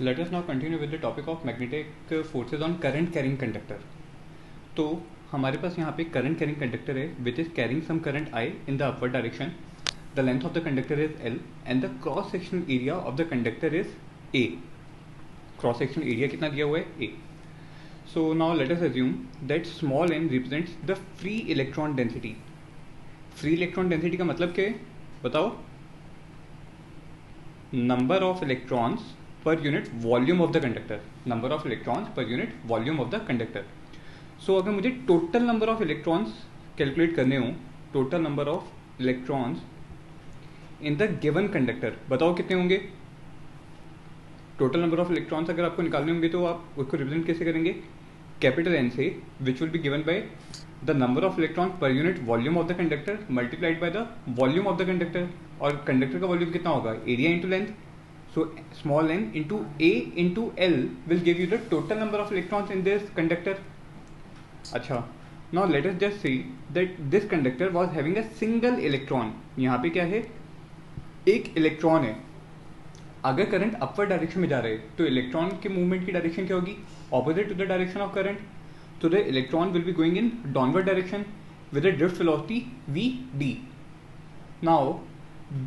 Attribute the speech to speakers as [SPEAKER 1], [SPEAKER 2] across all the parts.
[SPEAKER 1] Let us now continue with the topic of magnetic forces on current carrying conductor. तो हमारे पास यहाँ पे करंट कैरिंग कंडक्टर है which is carrying some current I in the upward direction. The length of the conductor is L and the cross section area of the conductor is A. Cross section area कितना दिया हुआ है A. So now let us assume that small n represents the free electron density. Free electron density का मतलब क्या है बताओ? Number of electrons per unit volume of the conductor. Number of electrons per unit volume of the conductor. So अगर मुझे total number of electrons calculate करने हो, total number of electrons in the given conductor, बताओ कितने होंगे? Total number of electrons अगर आपको निकालने होंगे तो आप उसको रिप्रेजेंट कैसे करेंगे? कैपिटल एन से, विच will be given by the number of electron पर unit volume of the conductor multiplied by the volume of the conductor. और कंडक्टर का वॉल्यूम कितना होगा? Area into length. So small n into A into L will give you the total number of electrons in this conductor. अच्छा, now let us just see that this conductor was having a single electron. यहाँ पे क्या है? एक electron है. अगर current upward direction में जा रहे हैं तो इलेक्ट्रॉन के मूवमेंट की डायरेक्शन क्या होगी? Opposite to the direction of current. तो the electron will be going in downward direction with a drift velocity vd. Now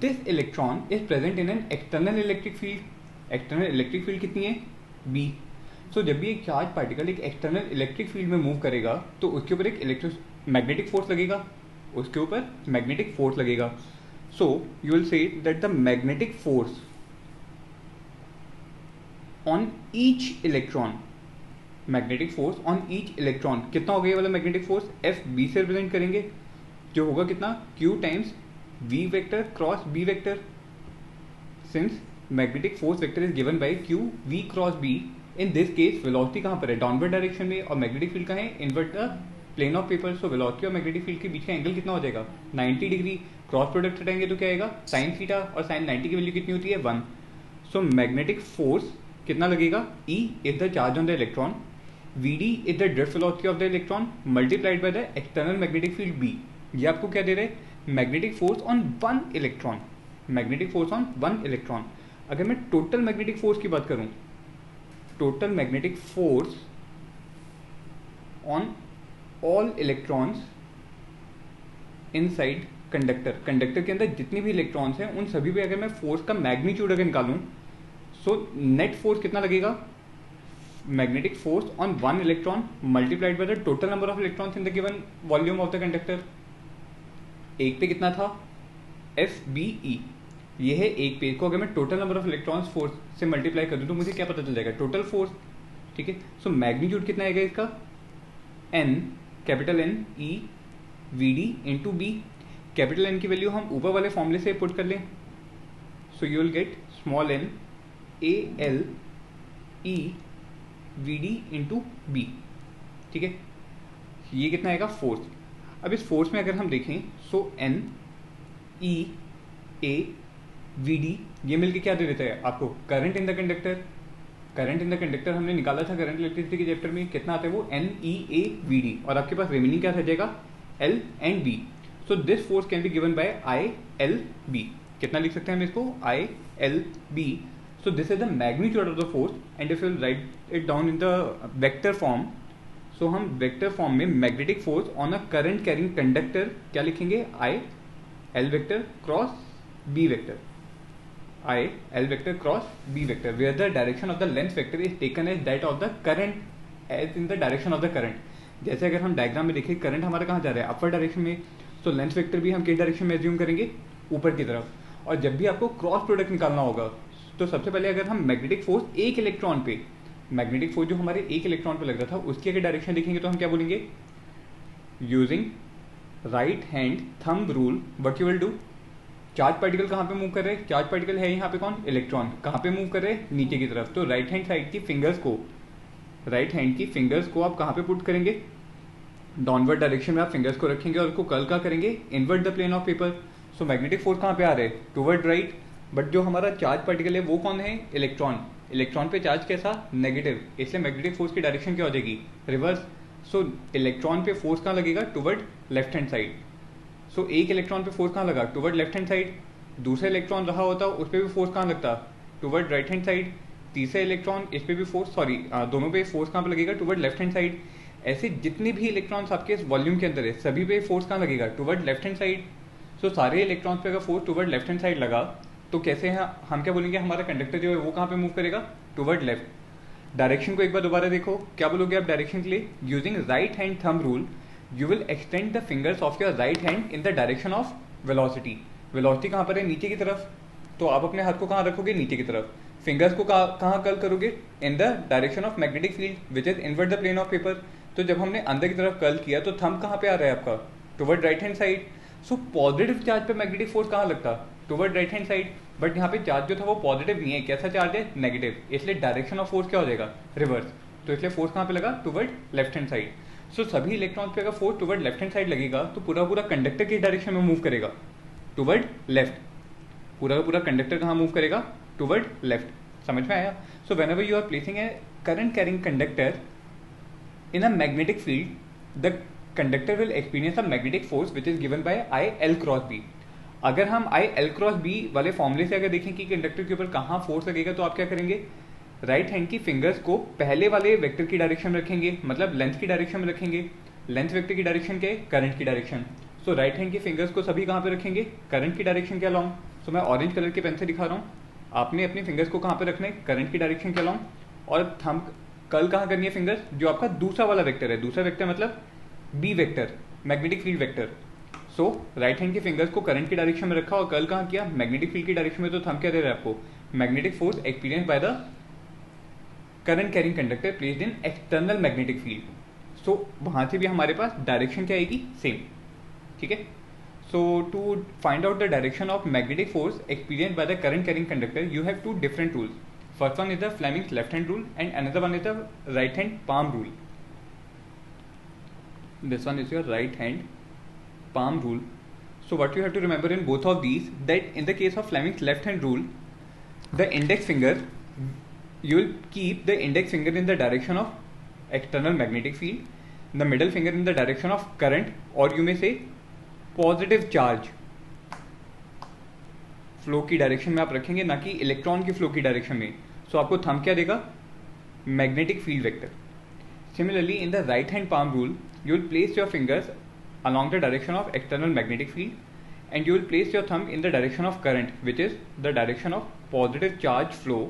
[SPEAKER 1] this electron is present in an external electric field. external electric field कितनी है? B. so जब भी एक charge particle एक external electric field में move करेगा तो उसके ऊपर एक मैग्नेटिक फोर्स लगेगा. उसके ऊपर मैग्नेटिक फोर्स लगेगा. सो you will say that the magnetic force on each electron, magnetic force on each electron कितना होगा? ये वाला मैग्नेटिक फोर्स FB से रिप्रेजेंट करेंगे, जो होगा कितना? Q times V vector cross B vector. Since magnetic force vector is given by Q V cross B, in this case velocity कहाँ पर है? डाउनवर्ड डायरेक्शन में. और मैग्नेटिक फील्ड कहाँ है? Inward the plane of paper. So velocity और magnetic field के बीच का एंगल कितना हो जाएगा? 90 डिग्री. क्रॉस प्रोडक्ट हटाएंगे तो क्या आएगा? Sine theta. और साइन 90 की वैल्यू कितनी होती है? 1. सो मैग्नेटिक फोर्स कितना लगेगा? E is the charge on the electron, Vd is the drift velocity of the electron multiplied by the external magnetic field B. ये आपको क्या दे रहे हैं? Magnetic force on one electron. Magnetic force on one electron. अगर मैं total magnetic force की बात करूं, total magnetic force on all electrons inside conductor, conductor के अंदर जितने भी इलेक्ट्रॉन्स हैं उन सभी पे अगर मैं फोर्स का मैग्नीट्यूड अगर निकालूं, सो नेट फोर्स कितना लगेगा? Magnetic force on one electron multiplied by the total number of electrons in the given volume of the conductor. एक पे कितना था? FBE. ये है एक पे. को अगर मैं total number of electrons force से मल्टीप्लाई कर दूं तो मुझे क्या पता चल जाएगा? Total force. ठीक है. सो मैग्नीट्यूड कितना आएगा इसका? N, capital N E VD into B. Capital N की वैल्यू हम ऊपर वाले फॉर्मूले से पुट कर लें. सो you will gate small n AL E VD into B. ठीक है. ये कितना आएगा? फोर्स. अब इस फोर्स में अगर हम देखें सो N E A VD ये मिलके क्या दे देता है आपको? Current in the conductor. Current in the conductor हमने निकाला था करंट इलेक्ट्रिसिटी के चैप्टर में. कितना आता है वो? N E A VD. और आपके पास रिमेनिंग क्या रह जाएगा? L and B. So this force can be given bye I L B. कितना लिख सकते हैं हम इसको? I L B. So this is the magnitude of the force. And if you write it down in the vector form, so हम vector form में magnetic force on a current carrying conductor क्या लिखेंगे? I L vector cross B vector. I L vector cross B vector where the direction of the length vector is taken as that of the current as in the direction of the current. जैसे अगर हम diagram में देखें current हमारा कहाँ जा रहा है? अपवर्ड डायरेक्शन में. सो लेंथ वेक्टर भी हम किस डायरेक्शन में एज्यूम करेंगे? ऊपर की तरफ. और जब भी आपको क्रॉस प्रोडक्ट निकालना होगा तो सबसे पहले अगर हम मैग्नेटिक फोर्स एक इलेक्ट्रॉन पे, मैग्नेटिक फोर्स जो हमारे एक इलेक्ट्रॉन पे लग रहा था उसकी अगर डायरेक्शन देखेंगे तो हम क्या बोलेंगे? Using right hand thumb rule what you will do? Charge particle कहाँ पे मूव कर रहे हैं? चार्ज पार्टिकल है यहाँ पे कौन? इलेक्ट्रॉन. कहाँ पे मूव कर रहे हैं? नीचे की तरफ. तो राइट हैंड साइड की फिंगर्स को, राइट हैंड की फिंगर्स को आप कहाँ पे पुट करेंगे? डाउनवर्ड डायरेक्शन में आप फिंगर्स को रखेंगे और उसको कर्ल का करेंगे inward the plane of paper. So magnetic force कहाँ पे आ रहे हैं? Toward right. बट जो हमारा चार्ज पार्टिकल है वो कौन है? इलेक्ट्रॉन. इलेक्ट्रॉन पे चार्ज कैसा? नेगेटिव. इसलिए मैग्नेटिक फोर्स की डायरेक्शन क्या हो जाएगी? रिवर्स. सो इलेक्ट्रॉन पे फोर्स कहाँ लगेगा? Toward left hand side. So एक इलेक्ट्रॉन पे फोर्स कहाँ लगा? Toward left hand side. दूसरा इलेक्ट्रॉन रहा होता उस पर भी फोर्स कहाँ लगता? Toward right hand side. तीसरा इलेक्ट्रॉन इस पे भी फोर्स, सॉरी दोनों पे फोर्स कहाँ पे लगेगा, टुवर्ड लेफ्ट हैंड साइड। ऐसे जितने भी इलेक्ट्रॉन्स आपके इस वॉल्यूम के अंदर है सभी पे फोर्स कहाँ लगेगा, टुवर्ड लेफ्ट हैंड साइड। सो सारे इलेक्ट्रॉन्स पे अगर force toward left hand side लगा तो कैसे है, हम क्या बोलेंगे, हमारा कंडक्टर जो है वो कहाँ पे मूव करेगा, टुवर्ड लेफ्ट। डायरेक्शन को एक बार दोबारा देखो, क्या बोलोगे आप डायरेक्शन के लिए, using right hand thumb rule you will extend the fingers of your right hand in the direction of velocity. Velocity कहाँ पर है, नीचे की तरफ, तो आप अपने हाथ को कहाँ रखोगे, नीचे की तरफ। फिंगर्स को कहाँ कर्ल करोगे, in the direction of magnetic field which is inward the plane of paper. तो जब हमने अंदर की तरफ कर्ल किया तो थंब कहाँ पे आ रहा है आपका, toward right hand side. So positive charge पे मैग्नेटिक फोर्स कहाँ लगता, toward right hand side. But यहाँ पे चार्ज जो था वो पॉजिटिव नहीं है, कैसा चार्ज है, नेगेटिव, इसलिए डायरेक्शन ऑफ फोर्स क्या हो जाएगा, रिवर्स। तो इसलिए फोर्स कहाँ पे लगा, टुवर्ड लेफ्ट हैंड साइड। सो सभी इलेक्ट्रॉन्स पे अगर force toward left hand side लगेगा तो पूरा पूरा कंडक्टर किस डायरेक्शन में मूव करेगा, टुवर्ड लेफ्ट। पूरा का पूरा कंडक्टर कहाँ मूव करेगा, टुवर्ड लेफ्ट। समझ में आया। So whenever you are placing a current carrying conductor in a magnetic field, the conductor will experience a magnetic force which is given by I L cross B. अगर हम I L cross B वाले फॉर्मूले से अगर देखें कि conductor के ऊपर कहाँ फोर्स लगेगा तो आप क्या करेंगे, राइट हैंड की फिंगर्स को पहले वाले वेक्टर की डायरेक्शन में रखेंगे, मतलब लेंथ की डायरेक्शन में रखेंगे। लेंथ वेक्टर की डायरेक्शन क्या है, करंट की डायरेक्शन। सो राइट हैंड की फिंगर्स को सभी कहाँ पे रखेंगे, करंट की डायरेक्शन के अलोंग। सो मैं ऑरेंज कलर के पेन से दिखा रहा हूँ, आपने अपनी फिंगर्स को कहाँ पे रखना है, करंट की डायरेक्शन के अलोंग। और थंब कल कहाँ करनी है फिंगर्स, जो आपका दूसरा वाला वेक्टर है, दूसरा वेक्टर मतलब B vector, magnetic field vector. So right hand की फिंगर्स को करंट की डायरेक्शन में रखा और कल कहाँ किया, मैग्नेटिक फील्ड की डायरेक्शन में। तो थंब क्या दे रहा है आपको, magnetic force experience by the current carrying conductor placed in external magnetic field. So वहां से भी हमारे पास डायरेक्शन क्या आएगी, सेम। ठीक है। So to find out the direction of magnetic force experience by the current carrying conductor you have two different rules. First one is the Fleming's left hand rule and another one is the right hand palm rule. This one is your right hand palm rule. So what you have to remember in both of these, that in the case of Fleming's left hand rule, the index finger, you will keep the index finger in the direction of external magnetic field, the middle finger in the direction of current, or you may say positive charge flow की direction में आप रखेंगे, ना कि electron की flow की direction में। सो आपको थंब क्या देगा, magnetic field vector. Similarly in the right hand palm rule you will place your fingers along the direction of external magnetic field and you will place your thumb in the direction of current which is the direction of positive charge flow.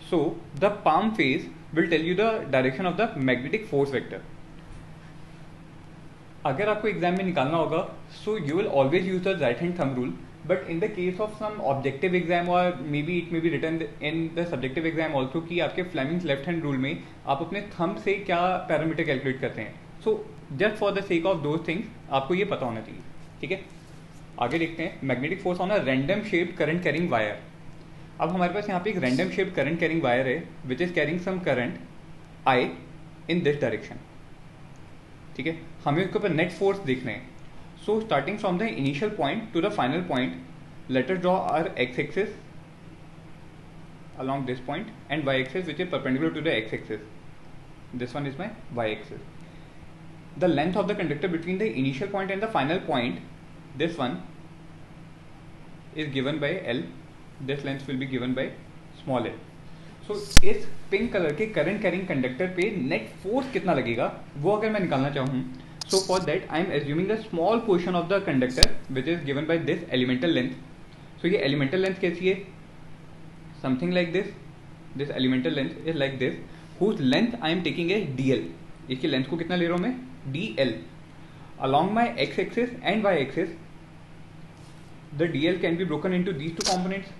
[SPEAKER 1] So the palm face will tell you the direction of the magnetic force vector. अगर आपको exam में निकालना होगा so you will always use the right hand thumb rule, but in the case of some objective exam और may be it may be written in the subjective exam also कि आपके Fleming's left hand rule में आप अपने thumb से क्या parameter calculate करते हैं। So just for the sake of those things आपको ये पता होना चाहिए। ठीक है, आगे देखते हैं magnetic force on a random shaped current carrying wire. अब हमारे पास यहाँ पे एक random shaped current carrying wire है which is carrying some current I in this direction. ठीक है, हमें उसके ऊपर नेट फोर्स देखना है। So starting from the initial point to the final point, let us draw our X axis along this point and y axis which is perpendicular to the x axis. This one is my y axis. The length of the conductor between the initial point and the final point, this one is given by L. This length will be given by small l. So इस pink colour के current carrying conductor पे net force कितना लगेगा वो अगर मैं निकालना चाहूँ, so for that I am assuming the small portion of the conductor which is given by this elemental length. So ये एलिमेंटल लेंथ कैसी है, something like this. This elemental length is like this, whose length I am taking a dl. इसकी length को कितना ले रहा हूँ मैं, dl. along my x axis and y axis the dl can be broken into these two components.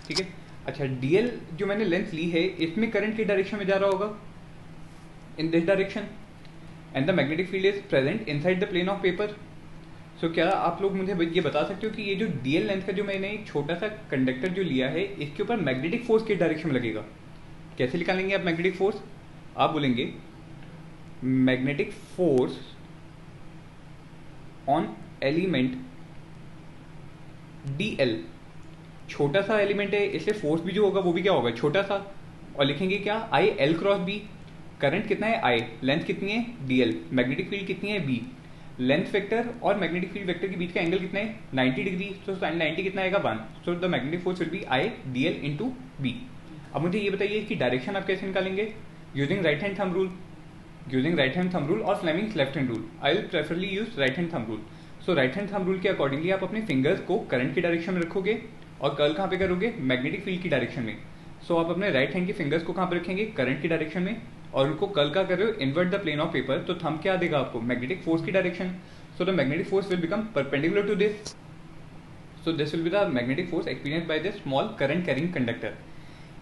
[SPEAKER 1] ठीक है, अच्छा dl जो मैंने लेंथ ली है इसमें करंट की डायरेक्शन में जा रहा होगा, in this direction, and the magnetic field is present inside the plane of paper. So क्या आप लोग मुझे ये बता सकते हो कि ये जो dl लेंथ का जो मैंने एक छोटा सा कंडक्टर जो लिया है इसके ऊपर मैग्नेटिक फोर्स किस डायरेक्शन में लगेगा, कैसे निकालेंगे आप मैग्नेटिक फोर्स? आप बोलेंगे magnetic force on element dl. छोटा सा एलिमेंट है इसलिए फोर्स भी जो होगा वो भी क्या होगा, छोटा सा. और लिखेंगे क्या, I L cross B. Current कितना है I, लेंथ कितनी है dl, मैग्नेटिक फील्ड कितनी है B. लेंथ वेक्टर और मैग्नेटिक फील्ड वेक्टर के बीच का एंगल कितना है 90 डिग्री, तो साइन 90 कितना आएगा 1, so the magnetic force will be I D L into B. अब मुझे ये बताइए कि डायरेक्शन आप कैसे निकालेंगे, using right hand thumb rule, using right hand thumb rule और Fleming's left hand rule. I will preferably use right hand thumb rule. So right hand thumb rule के अकॉर्डिंगली आप अपने फिंगर्स को करंट की direction में रखोगे और curl कहाँ पे करोगे, मैग्नेटिक फील्ड की डायरेक्शन में। सो आप अपने राइट हैंड के फिंगर्स को कहाँ पे रखेंगे, करंट की डायरेक्शन में, और उनको कर्ल का कर रहे हो inward the plane of paper, तो थंब क्या देगा आपको, मैग्नेटिक फोर्स की direction. So the magnetic force will become perpendicular to this, so this will be the magnetic force experience by this small current carrying conductor.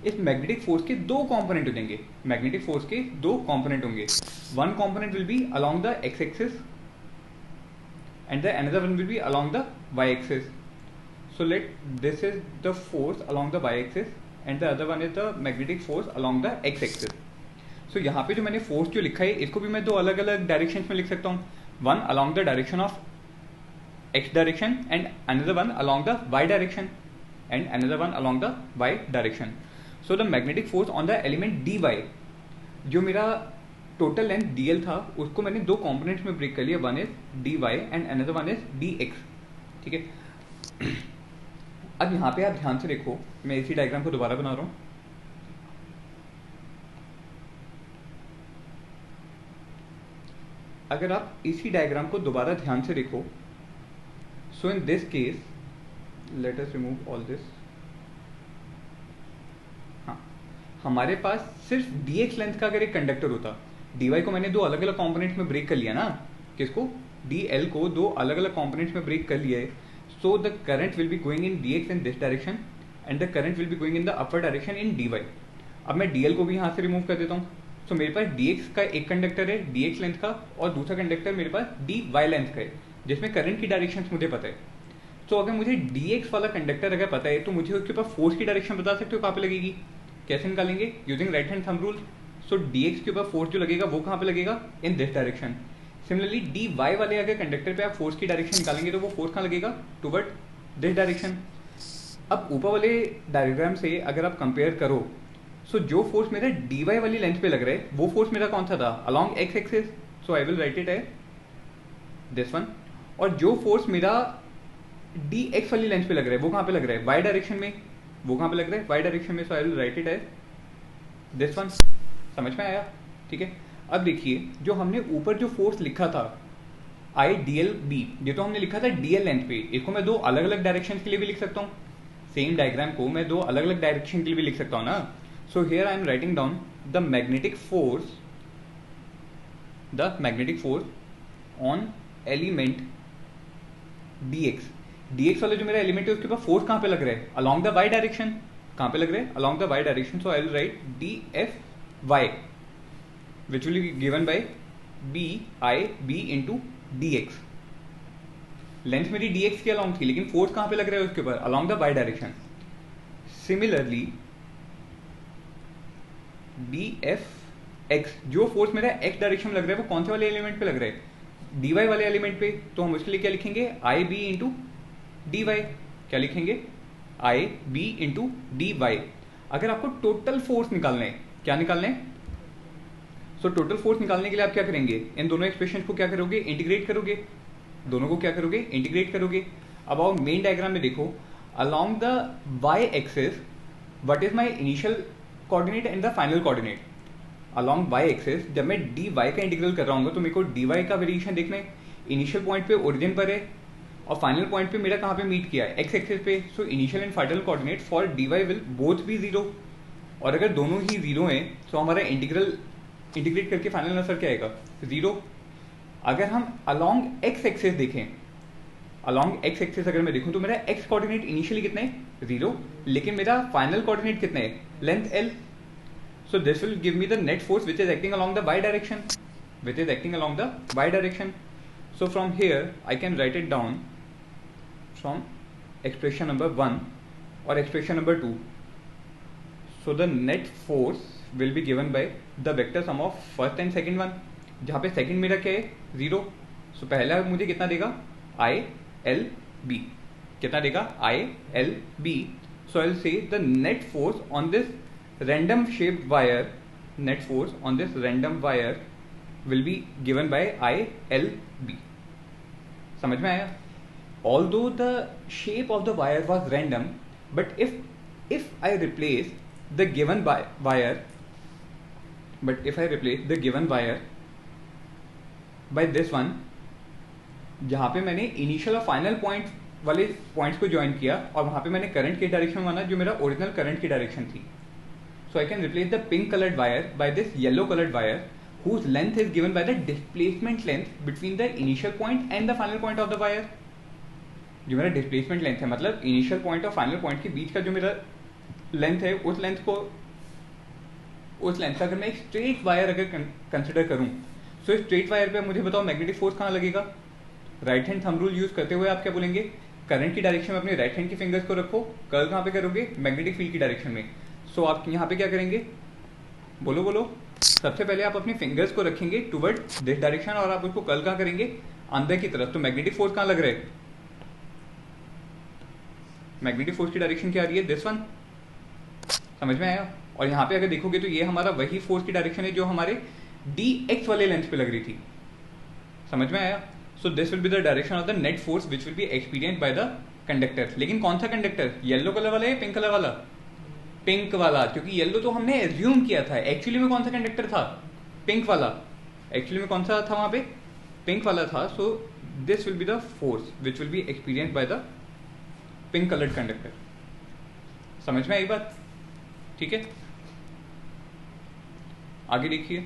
[SPEAKER 1] इस magnetic force के दो component हो जाएंगे, मैग्नेटिक फोर्स के दो component होंगे, one component will be along the x axis and the another one will be along the y axis. So let this is the force along the y axis and the other one is the magnetic force along the x axis. So यहाँ पे जो मैंने force जो लिखा है इसको भी मैं दो अलग अलग डायरेक्शंस में लिख सकता हूँ, one along the direction of x direction and another one along the y direction and another one along the y direction. So the magnetic force on the element dy, जो मेरा टोटल लेंथ dl था उसको मैंने दो components में break कर लिया, one is dy and another one is dx, ठीक है। अब यहाँ पे आप ध्यान से देखो, मैं इसी डायग्राम को दोबारा बना रहा हूँ। अगर आप इसी डायग्राम को दोबारा ध्यान से देखो, so in this case let us remove all this. हाँ, हमारे पास सिर्फ dx लेंथ का अगर एक कंडक्टर होता, dy को मैंने दो अलग अलग कंपोनेंट्स में ब्रेक कर लिया ना, किसको, dl को दो अलग अलग कंपोनेंट्स में ब्रेक कर लिया है, so the current will be going in dx in this direction and the current will be going in the upper direction in dy। अब मैं dl को भी यहाँ से रिमूव कर देता हूँ, सो मेरे पास dx का एक कंडक्टर है dx लेंथ का और दूसरा कंडक्टर मेरे पास dy लेंथ का है जिसमें करंट की डायरेक्शन मुझे पता है। तो अगर मुझे dx वाला कंडक्टर अगर पता है तो मुझे उसके ऊपर फोर्स की डायरेक्शन बता सकते हो कहाँ पे लगेगी, कैसे निकालेंगे, using right hand thumb rule. So dx के ऊपर फोर्स जो लगेगा वो कहाँ पे लगेगा, इन दिस डायरेक्शन। सिमिलरली dy वाले अगर कंडक्टर पे आप फोर्स की डायरेक्शन निकालेंगे तो वो फोर्स कहाँ लगेगा, टुवर्ड दिस डायरेक्शन। अब ऊपर वाले डायग्राम से अगर आप कंपेयर करो, सो जो फोर्स मेरा dy वाली लेंथ पे लग रहा है वो फोर्स मेरा कौन सा था, along x axis, so I will write it as this one. और जो फोर्स मेरा dx वाली लेंथ पे लग रहा है वो कहाँ पे लग रहा है, y डायरेक्शन में, वो कहाँ पे लग रहा है, y डायरेक्शन में, so I will write it as this one. समझ में आया, ठीक है। अब देखिए जो हमने ऊपर जो फोर्स लिखा था आई डी एल बी, ये तो हमने लिखा था dl लेंथ पे, इसको मैं दो अलग अलग डायरेक्शन के लिए भी लिख सकता हूँ, सेम डायग्राम को मैं दो अलग अलग डायरेक्शन के लिए भी लिख सकता हूँ ना। सो here I am writing down the magnetic force on element dx। dx वाला जो मेरा एलिमेंट है उसके पास फोर्स कहाँ पे लग रहा है, अलॉन्ग द y डायरेक्शन, कहाँ पे लग रहा है, along the y direction. So I will right dfy which will be given by bib into dx। Length मेरी dx के अलॉन्ग थी लेकिन फोर्स कहाँ पे लग रहा है उसके ऊपर, along the y direction. Similarly dfx, जो फोर्स मेरा x डायरेक्शन में लग रहा है वो कौन से वाले एलिमेंट पे लग रहा है, dy वाले एलिमेंट पे, तो हम उसके लिए क्या लिखेंगे, ib इंटू dy। क्या लिखेंगे, ib इंटू dy। अगर आपको टोटल फोर्स निकालना है, क्या निकालना है, सो टोटल फोर्स निकालने के लिए आप क्या करेंगे, इन दोनों एक्सप्रेशन को क्या करोगे, इंटीग्रेट करोगे, दोनों को क्या करोगे, इंटीग्रेट करोगे। अब आओ मेन डायग्राम में देखो, along the y axis what is my initial coordinate and the final coordinate. Along y axis जब मैं dy का इंटीग्रल कर रहा हूँ तो मेरे को dy का वेरिएशन देखना है, इनिशियल पॉइंट पे ओरिजिन पर है और फाइनल पॉइंट पे मेरा कहाँ पे मीट किया है, x एक्सिस पे। So initial and final coordinate for dy will both be zero, और अगर दोनों ही जीरो हैं तो हमारा इंटीग्रेट करके फाइनल आंसर क्या आएगा, जीरो। अगर हम अलोंग x एक्सिस देखें, अलोंग x एक्सिस अगर मैं देखूं तो मेरा x कोऑर्डिनेट इनिशियली कितना है, जीरो, लेकिन मेरा फाइनल कोऑर्डिनेट कितना है, length l। So this will give me the net force which is acting along the y direction, which is acting along the y direction. So from here I can right it down from expression number 1 और expression number 2। So the net force will be given by the vector sum of first and second one, जहाँ पे second मेरा क्या है, zero. सो पहला मुझे कितना देगा, I L B, कितना देगा, I L B। So I will say the net force on this random shaped wire, net force on this random wire will be given by I L B। समझ में आया? Although the shape of the wire was random, but if I replace the given wire by this one, जहाँ पे मैंने initial और final point वाले points को join किया और वहाँ पे मैंने करंट की डायरेक्शन माना जो मेरा ओरिजिनल करंट की डायरेक्शन थी. So I can replace the pink colored wire by this yellow colored wire whose length is given by the displacement length between the initial point and the final point of the wire. जो मेरा displacement length है, मतलब initial point और final point के बीच का जो मेरा लेंथ है, उस लेंथ का अगर मैं एक स्ट्रेट वायर अगर कंसिडर करूं, सो स्ट्रेट वायर पे मुझे बताओ मैग्नेटिक फोर्स कहाँ लगेगा? Right hand thumb rule use करते हुए आप क्या बोलेंगे? करंट की डायरेक्शन में अपने राइट हैंड की फिंगर्स को रखो, कर्ल कहाँ पे करोगे? मैग्नेटिक फील्ड की डायरेक्शन में. सो आप यहाँ पे क्या करेंगे? बोलो. सबसे पहले आप अपने फिंगर्स को रखेंगे टुवर्ड दिस डायरेक्शन और आप उसको कर्ल कहाँ करेंगे? अंदर की तरफ. तो मैग्नेटिक फोर्स कहाँ लग रहा है? मैग्नेटिक फोर्स की डायरेक्शन क्या आ रही है? This one. समझ में आया? और यहाँ पे अगर देखोगे तो ये हमारा वही फोर्स की डायरेक्शन है जो हमारे dx वाले लेंथ पे लग रही थी. समझ में आया? सो this will be the direction of the net force which will be experienced by the conductor. लेकिन कौन सा कंडक्टर? येलो कलर वाला या पिंक कलर वाला? पिंक वाला, क्योंकि येलो तो हमने एज्यूम किया था. एक्चुअली में कौन सा कंडक्टर था? पिंक वाला. एक्चुअली में कौन सा था वहां पे? पिंक वाला था. So this will be the force which will be experienced by the pink coloured conductor. समझ में आई बात? ठीक है, आगे देखिए.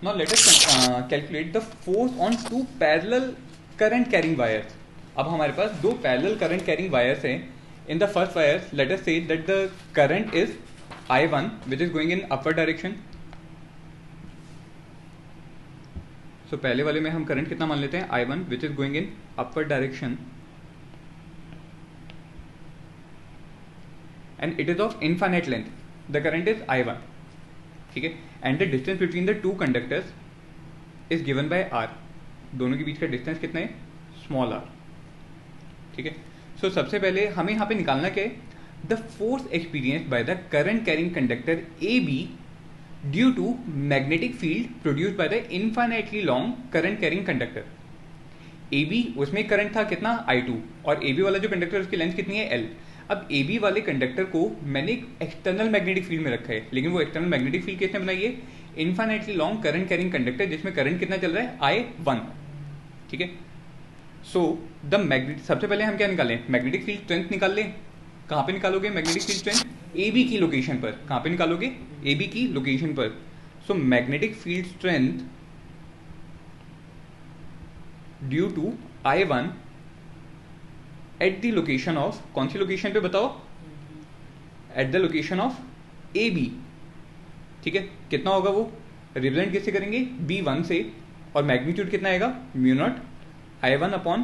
[SPEAKER 1] Now let us calculate the force on two parallel current carrying wires. अब हमारे पास दो पैरेलल करंट कैरिंग वायर्स हैं. In the first wire let us say that the current is I1 which is going in upward direction. सो पहले वाले में हम करंट कितना मान लेते हैं? I1 which is going in upward direction and it is of infinite length. The current is I1. ठीक है, and the distance between the two conductors is given by R. दोनों के बीच का डिस्टेंस कितना है? Small r. ठीक है, सो सबसे पहले हमें यहाँ पे निकालना क्या है? The force experienced by the current carrying conductor AB due to magnetic field produced by the infinitely long current carrying conductor. AB उसमें करंट था कितना? I2 और AB वाला जो कंडक्टर उसकी लेंथ कितनी है? L. अब AB वाले कंडक्टर को मैंने एक एक्सटर्नल मैग्नेटिक फील्ड में रखा है, लेकिन वो एक्सटर्नल मैग्नेटिक फील्ड किसने बनाई है? Infinitely long current carrying conductor जिसमें करंट कितना चल रहा है? I1. ठीक है, सो द मैग्नेटिक, सबसे पहले हम क्या निकालें? मैग्नेटिक फील्ड स्ट्रेंथ निकाल लें. कहाँ पे निकालोगे मैग्नेटिक फील्ड स्ट्रेंथ? AB की लोकेशन पर. कहाँ पे निकालोगे? AB की लोकेशन पर. So magnetic field strength due to I1 at the location of, कौन सी लोकेशन पे बताओ? At the location of AB. ठीक है, कितना होगा वो? रिप्रेजेंट किससे करेंगे? B1 से. और मैग्नीट्यूड कितना आएगा? Mu naught I1 upon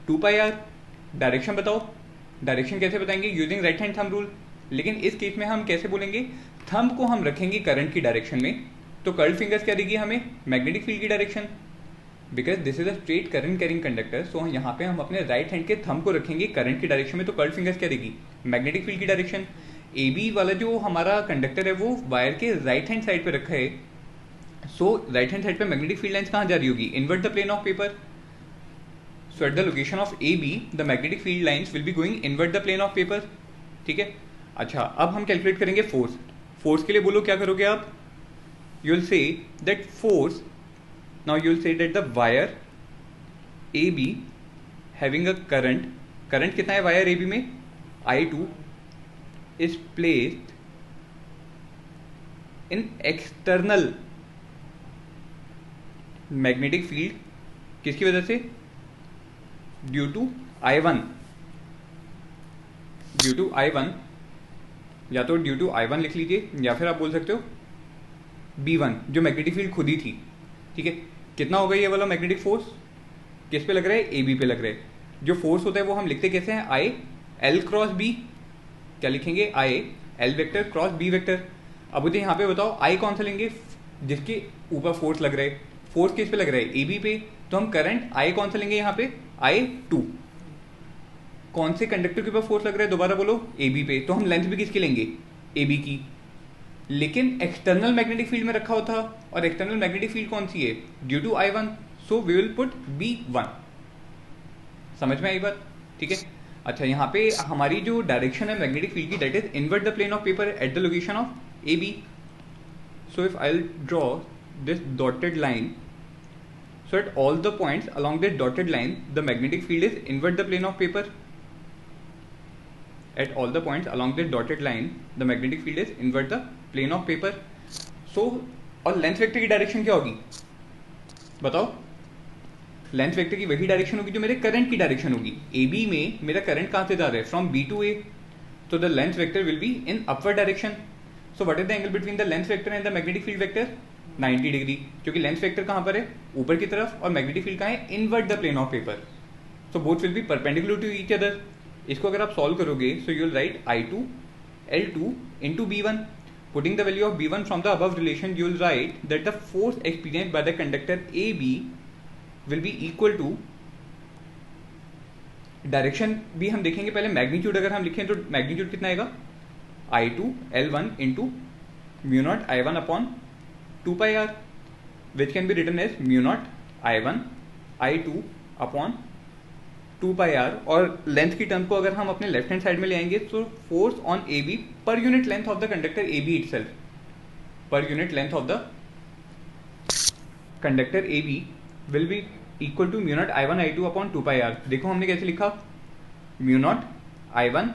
[SPEAKER 1] 2πr. Direction बताओ. डायरेक्शन कैसे बताएंगे? Using right hand thumb rule. लेकिन इस केस में हम कैसे बोलेंगे? थंब को हम रखेंगे करंट की डायरेक्शन में, तो कर्ल्ड फिंगर्स क्या देगी हमें? मैग्नेटिक फील्ड की direction. Because this is a straight current carrying conductor, so यहाँ पे हम अपने राइट हैंड के थंब को रखेंगे करंट की डायरेक्शन में, तो कर्ल्ड फिंगर्स क्या देगी? मैग्नेटिक फील्ड की डायरेक्शन. AB वाला जो हमारा कंडक्टर है वो वायर के राइट हैंड साइड पे रखा है, सो राइट हैंड साइड पे मैग्नेटिक फील्ड लाइंस कहाँ जा रही होगी? Inward the plane of paper. So at the location of AB the magnetic field lines will be going inward the plane of paper. ठीक है, अच्छा अब हम कैलकुलेट करेंगे फोर्स. फोर्स के लिए बोलो क्या करोगे आप? You will say that force, now you will say that the wire AB having a current कितना है wire AB में? I2 is placed in external magnetic field. किसकी वजह से? Due to I1. Due to I1, या तो due to I1 लिख लीजिए या फिर आप बोल सकते हो B1 जो मैग्नेटिक फील्ड खुद ही थी. ठीक है, कितना होगा ये वाला मैग्नेटिक फोर्स? किस पे लग रहा है? AB पे लग रहा है. जो फोर्स होता है वो हम लिखते कैसे हैं? I L cross B. क्या लिखेंगे? I L vector cross B vector. अब मुझे यहाँ पे बताओ I कौन सा लेंगे? जिसके ऊपर फोर्स लग रहा है. फोर्स किस पे लग रहा है? AB पे. तो हम करंट I कौन सा लेंगे यहाँ पे? I2. कौन से कंडक्टर के ऊपर फोर्स लग रहा है? दोबारा बोलो. AB पे. तो हम लेंथ भी किसकी लेंगे? AB की. लेकिन एक्सटर्नल मैग्नेटिक फील्ड में रखा होता, और एक्सटर्नल मैग्नेटिक फील्ड कौन सी है? Due to I1. So we will put B1. समझ में आई बात? ठीक है। अच्छा, यहाँ पे हमारी जो डायरेक्शन है मैग्नेटिक फील्ड की, that is inward the plane of paper at the location of A B. So if I will draw this dotted line, so at all the points along this dotted line the magnetic field is invert the plane of paper. At all the points along this dotted line the magnetic field is invert the plane of paper. So और length vector की direction क्या होगी बताओ? Length vector की वही direction होगी जो मेरे करंट की डायरेक्शन होगी. ए बी में मेरा करंट कहाँ से जा रहा है? फ्रॉम बी टू ए. तो the length vector will be in upward direction. So what is the angle between the length vector and the magnetic field vector? 90 degree. क्योंकि लेंथ वेक्टर कहाँ पर है? ऊपर की तरफ. और मैग्नेटिक फील्ड कहाँ है? Inward the plane of paper. So both will be perpendicular to each other. इसको अगर आप सॉल्व करोगे so you will write I2 L2 into B1. Putting the value of B1 from the above relation, you will write that the force experienced by the conductor AB will be equal to, direction भी हम देखेंगे पहले. Magnitude अगर हम लिखें तो magnitude कितना आएगा? I2 L1 into mu naught I1 upon 2 pi r, which can be written as mu naught I1 I2 upon 2 pi r. और लेंथ की टर्म को अगर हम अपने लेफ्ट हैंड साइड में ले आएंगे तो force on A B per unit length of the conductor A B itself, per unit length of the conductor A B will be equal to mu naught I1 I2 upon 2 pi r. देखो हमने कैसे लिखा? Mu naught I1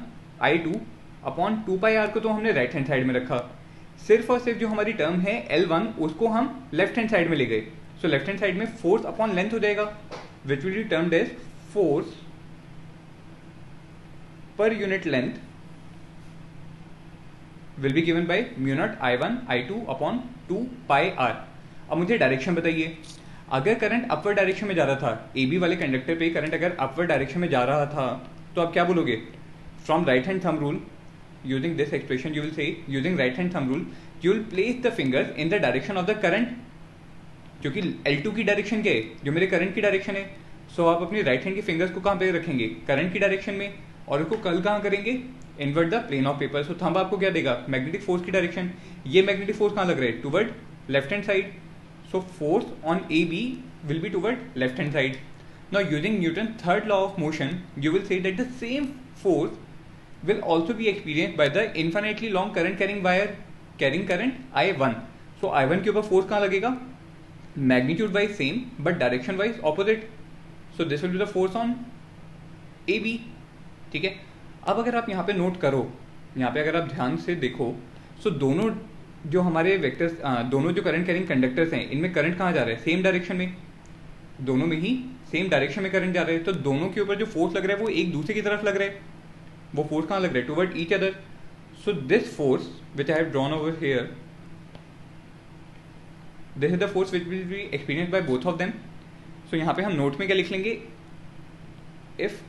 [SPEAKER 1] I2 upon 2 pi r को तो हमने right hand side में रखा. सिर्फ और सिर्फ जो हमारी टर्म है L1 उसको हम लेफ्ट हैंड साइड में ले गए. सो लेफ्ट हैंड साइड में फोर्स अपॉन लेंथ हो जाएगा, which will be termed as force per unit length will be given by mu naught I1 I2 upon 2 pi r. अब मुझे डायरेक्शन बताइए. अगर करंट अपवर्ड डायरेक्शन में जा रहा था, ए बी वाले कंडक्टर पे करंट अगर अपवर्ड डायरेक्शन में जा रहा था, तो आप क्या बोलोगे? From right hand thumb rule, using this expression you will say, using right hand thumb rule, you will place the fingers in the direction of the current. क्योंकि L2 की डायरेक्शन क्या है? जो मेरे करंट की डायरेक्शन है. सो आप अपनी राइट हैंड की फिंगर्स को कहाँ पे रखेंगे? करंट की डायरेक्शन में. और उसको कल कहाँ करेंगे? Inward the plane of paper. So thumb आपको क्या देगा? मैग्नेटिक फोर्स की डायरेक्शन. ये मैग्नेटिक फोर्स कहाँ लग रहा है? Toward left hand side. So force on A B will be toward left hand side. Now using Newton third law of motion you will say that the same force will also be experienced by the infinitely long current carrying wire carrying current I1. So I1 के ऊपर force कहाँ लगेगा? Magnitude wise same but direction wise opposite. So this will be the force on A B. ठीक है. अब अगर आप यहाँ पे नोट करो, यहाँ पे अगर आप ध्यान से देखो, सो दोनों जो हमारे वेक्टर्स, दोनों जो करंट कैरिंग कंडक्टर्स हैं, इनमें करंट कहाँ जा रहा है? सेम डायरेक्शन में. दोनों में ही सेम डायरेक्शन में करंट जा रहा है. तो दोनों के ऊपर जो फोर्स लग रहा है वो एक दूसरे की तरफ लग रहा है. वो फोर्स कहाँ लग रहा है? Toward each other. So this force which I have drawn over here, this is the force which will be experienced by both of them. So यहाँ पे हम नोट में क्या लिख लेंगे? If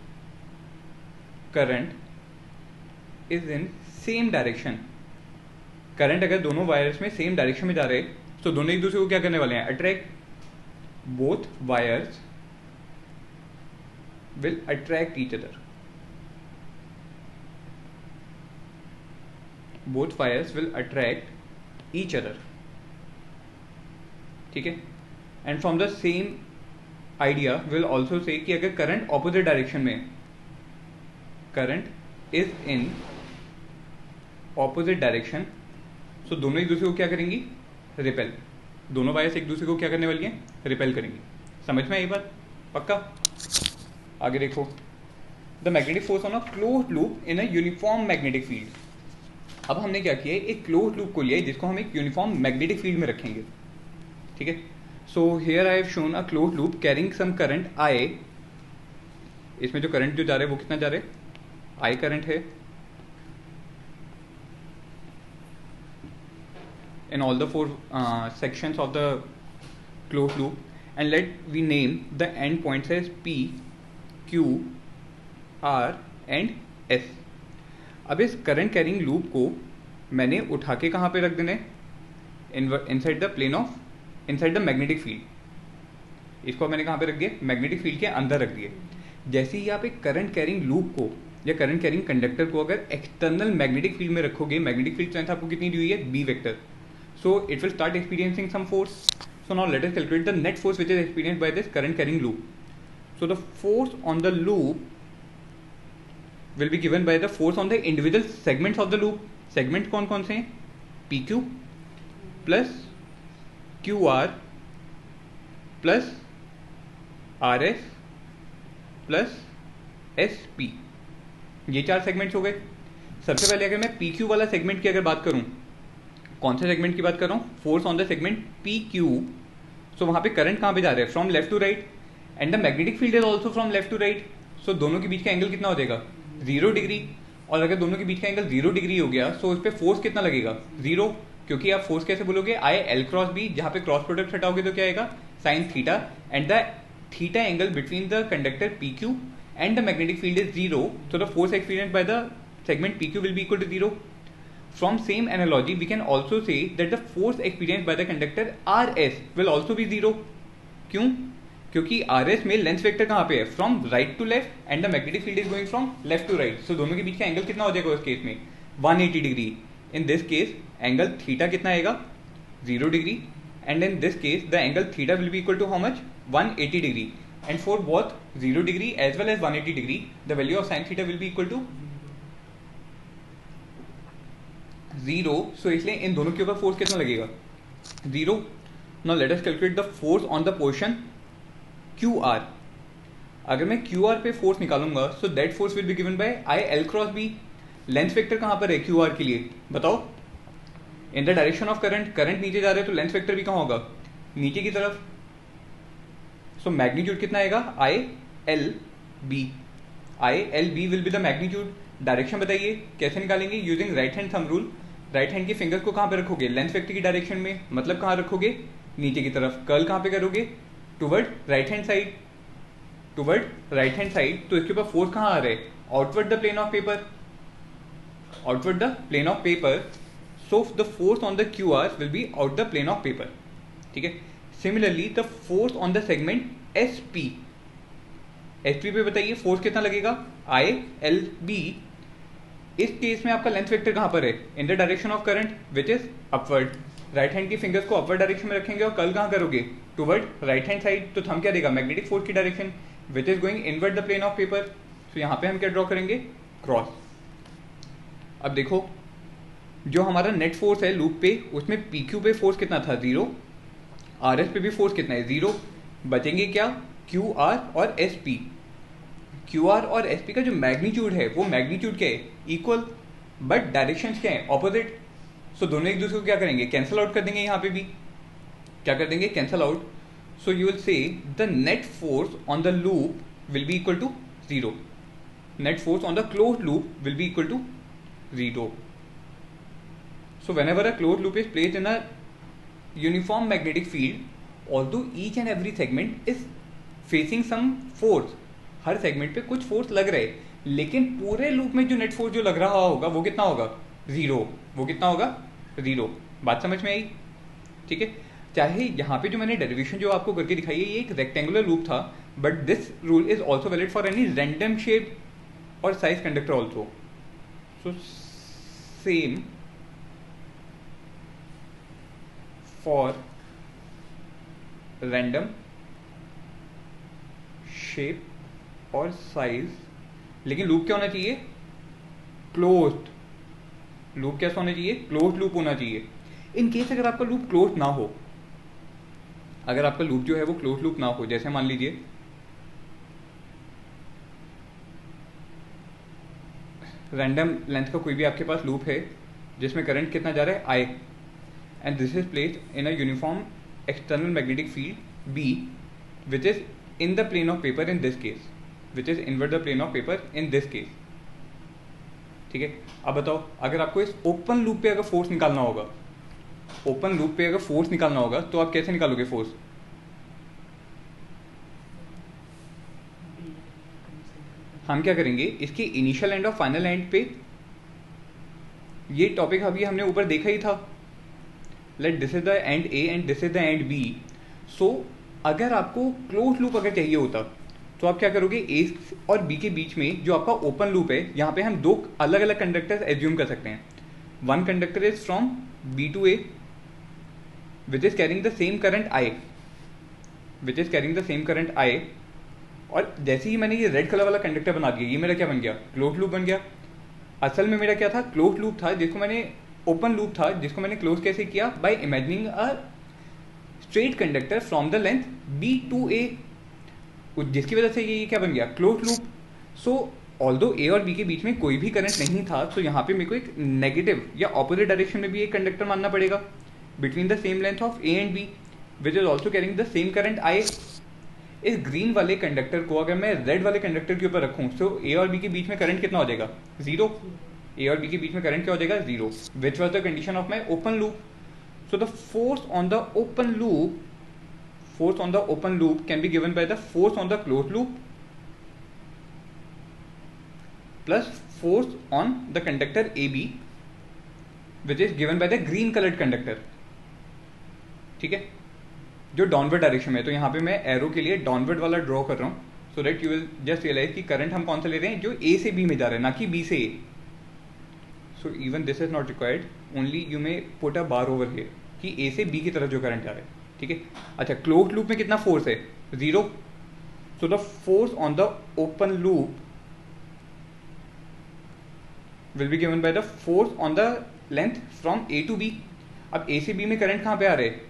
[SPEAKER 1] current is in same direction, current अगर दोनों wires में सेम डायरेक्शन में जा रहे हैं तो दोनों एक दूसरे को क्या करने वाले हैं? Attract. Both wires will attract each other. both wires will attract each other. ठीक है. and from the same idea we'll also say कि अगर current opposite direction में, current is in opposite direction, so दोनों एक दूसरे को क्या करेंगी? रिपेल. दोनों वायर्स एक दूसरे को क्या करने वाली हैं? रिपेल करेंगी. समझ में आई बात? पक्का? आगे देखो. The magnetic force on a closed loop in a uniform magnetic field. अब हमने क्या किया है? एक क्लोज लूप को लिया है जिसको हम एक यूनिफॉर्म मैग्नेटिक फील्ड में रखेंगे. ठीक है. So here I have shown a close loop carrying some current I. इसमें जो करंट जो जा रहा है वो कितना जा रहा है? I करंट है. In all the four sections of the close loop, and let we name the end points as P, Q, R and S. अब इस करंट कैरिंग लूप को मैंने उठा के कहाँ पे रख देना है? Inside the plane of, inside the magnetic field. इसको मैंने कहाँ पे रख दिया? मैग्नेटिक फील्ड के अंदर रख दिए. जैसे ही आप एक करंट कैरिंग लूप को या करंट कैरिंग कंडक्टर को अगर एक्सटर्नल मैग्नेटिक फील्ड में रखोगे, मैग्नेटिक फील्ड स्ट्रेंथ आपको कितनी दी हुई है? B vector. So it will start experiencing some force. So now let us calculate the net force which is experienced by this current carrying loop. So the force on the loop will be given by the force on the individual segments of the loop. Segment कौन कौन से हैं? PQ plus QR plus RS plus SP, ये 4 segments हो गए. सबसे पहले अगर मैं PQ वाला सेगमेंट की अगर बात करूं, कौन से सेगमेंट की बात कर रहा हूं? Force on the segment PQ. So वहां पे करंट कहां पे जा रहा है? From left to right, and the magnetic field is also from left to right. So दोनों के बीच का एंगल कितना हो जाएगा? 0 डिग्री. और अगर दोनों के बीच का एंगल 0 डिग्री हो गया, सो उस पर फोर्स कितना लगेगा? 0. क्योंकि आप फोर्स कैसे बोलोगे? IL क्रॉस बी, जहां पे क्रॉस प्रोडक्ट हटाओगे तो क्या आएगा? Sine theta, and the theta angle between the conductor PQ and the magnetic field is 0. So the force experienced by the segment PQ will be equal to 0. From same analogy, we can also say that the force experienced by the conductor RS will also be 0. क्यों? क्योंकि RS में length vector कहाँ पे है? From right to left, and the magnetic field is going from left to right. So दोनों के बीच का एंगल कितना हो जाएगा उस केस में? 180 degree. In this case, angle theta कितना आएगा? 0 degree. And in this case, the angle theta will be equal to how much? 180 degree. And for both 0 degree as well as 180 degree, the value of sin theta will be equal to 0. सो इसलिए इन दोनों के ऊपर force कितना लगेगा? 0. Now let us calculate the force on the portion QR. अगर मैं QR पे force निकालूंगा, so that force will be given bye IL cross B. Length vector कहां पर है QR के लिए? बताओ. इन the direction of current, current नीचे जा रहे हैं तो लेंथ वेक्टर भी कहां होगा? नीचे की तरफ. सो मैग्नीट्यूड कितना आएगा? ILB. ILB will be the magnitude. Direction बताइए कैसे निकालेंगे? Using right hand thumb rule. Right hand की फिंगर्स को कहां पे रखोगे? लेंथ वेक्टर की डायरेक्शन में. मतलब कहां रखोगे? नीचे की तरफ. कर्ल कहां पे करोगे? Toward right hand side. Toward right hand side. तो इसके ऊपर फोर्स कहां आ रहा है? Outward the plane of paper. Outward the plane of paper. So the force on the QR will be out the plane of paper. ठीक है. Similarly the force on the segment SP. SP पे बताइए force कितना लगेगा? ILB. इस case में आपका length vector कहां पर है? In the direction of current which is upward. Right hand की फिंगर्स को अपवर्ड डायरेक्शन में रखेंगे और कर्ल कहां करोगे? Toward right hand side. तो थंब क्या देगा? मैग्नेटिक फोर्स की direction which is going inward the plane of paper. तो यहां पे हम क्या ड्रॉ करेंगे? क्रॉस. अब देखो, जो हमारा नेट फोर्स है लूप पे, उसमें PQ पे फोर्स कितना था? 0. RS पे भी फोर्स कितना है? 0. बचेंगे क्या? QR और SP. QR और SP का जो मैग्नीट्यूड है, वो मैग्नीट्यूड क्या है? इक्वल. बट डायरेक्शंस क्या है? ऑपोजिट. सो दोनों एक दूसरे को क्या करेंगे? कैंसल आउट कर देंगे. यहाँ पे भी क्या कर देंगे? Cancel out. So you will say the net force on the loop will be equal to 0. Net force on the close loop will be equal to 0. So whenever a closed loop is placed in a uniform magnetic field, although each and every segment is facing some force, her segment पे कुछ force लग रहे हैं, लेकिन पूरे loop में जो net force जो लग रहा होगा वो कितना होगा? 0. वो कितना होगा? 0. बात समझ में आई? ठीक है. चाहे यहाँ पे जो मैंने डेरिवेशन जो आपको करके दिखाई है, ये एक रेक्टेंगुलर लूप था, but this rule is also valid for any random shape और size conductor also. So same for random shape और size. लेकिन लूप क्या होना चाहिए? क्लोज्ड. लूप कैसा होना चाहिए? क्लोज्ड लूप होना चाहिए. इन केस अगर आपका लूप क्लोज्ड ना हो, अगर आपका लूप जो है वो क्लोज्ड लूप ना हो, जैसे मान लीजिए रैंडम लेंथ का कोई भी आपके पास लूप है जिसमें करंट कितना जा रहा है? I, and this is placed in a uniform external magnetic field B, which is in the plane of paper in this case, which is invert the plane of paper in this case. ठीक है. अब बताओ, अगर आपको इस open loop पे अगर force निकालना होगा, ओपन लूप पे अगर फोर्स निकालना होगा, तो आप कैसे निकालोगे फोर्स? हम क्या करेंगे? इसके इनिशियल एंड और फाइनल एंड पे, ये टॉपिक अभी हमने ऊपर देखा ही था. Let this is the end A and this is the end B. सो अगर आपको क्लोज लूप अगर चाहिए होता, तो आप क्या करोगे? A और B के बीच में जो आपका ओपन लूप है, यहाँ पे हम दो अलग अलग कंडक्टर्स एज्यूम कर सकते हैं. One conductor is from B to A, which is carrying the same current I, which is carrying the same current I, और जैसे ही मैंने ये रेड कलर वाला कंडक्टर बना दिया, ये मेरा क्या बन गया, क्लोज लूप बन गया। असल में मेरा क्या था, क्लोज लूप था, जिसको मैंने ओपन लूप था, जिसको मैंने क्लोज कैसे किया, by imagining a straight conductor from the length B to A, जिसकी वजह से ये क्या बन गया, close loop. So although A और बी के बीच में कोई भी करंट नहीं था, तो यहाँ पे मेरे को एक नेगेटिव या ऑपोजिट डायरेक्शन में भी एक कंडक्टर मानना पड़ेगा between the same length of A and B, which is also carrying the same current I. इस ग्रीन वाले कंडक्टर को अगर मैं रेड वाले कंडक्टर के ऊपर रखूं, तो ए और बी के बीच में करंट कितना हो जाएगा, जीरो। ए और बी के बीच में करंट क्या हो जाएगा, zero, which was the condition of my open loop. So the force on the open loop, force on the open loop can be given by the force on the closed loop plus force on the conductor AB, which is given by the green colored conductor। ठीक है, जो downward direction में है। तो यहाँ पे मैं arrow के लिए डाउनवर्ड वाला ड्रॉ कर रहा हूँ, so that you will just realize कि करंट हम कौन सा ले रहे हैं, जो ए से बी में जा रहा है, ना कि बी से A. So even this is not required, only you may put a bar over here कि ए से बी की तरफ जो करंट जा रहा है। ठीक है, अच्छा क्लोज लूप में कितना फोर्स है, zero. So the force on the open loop will be given by the force on the length from A to B. अब ए से बी में करंट कहाँ पे आ रहे हैं,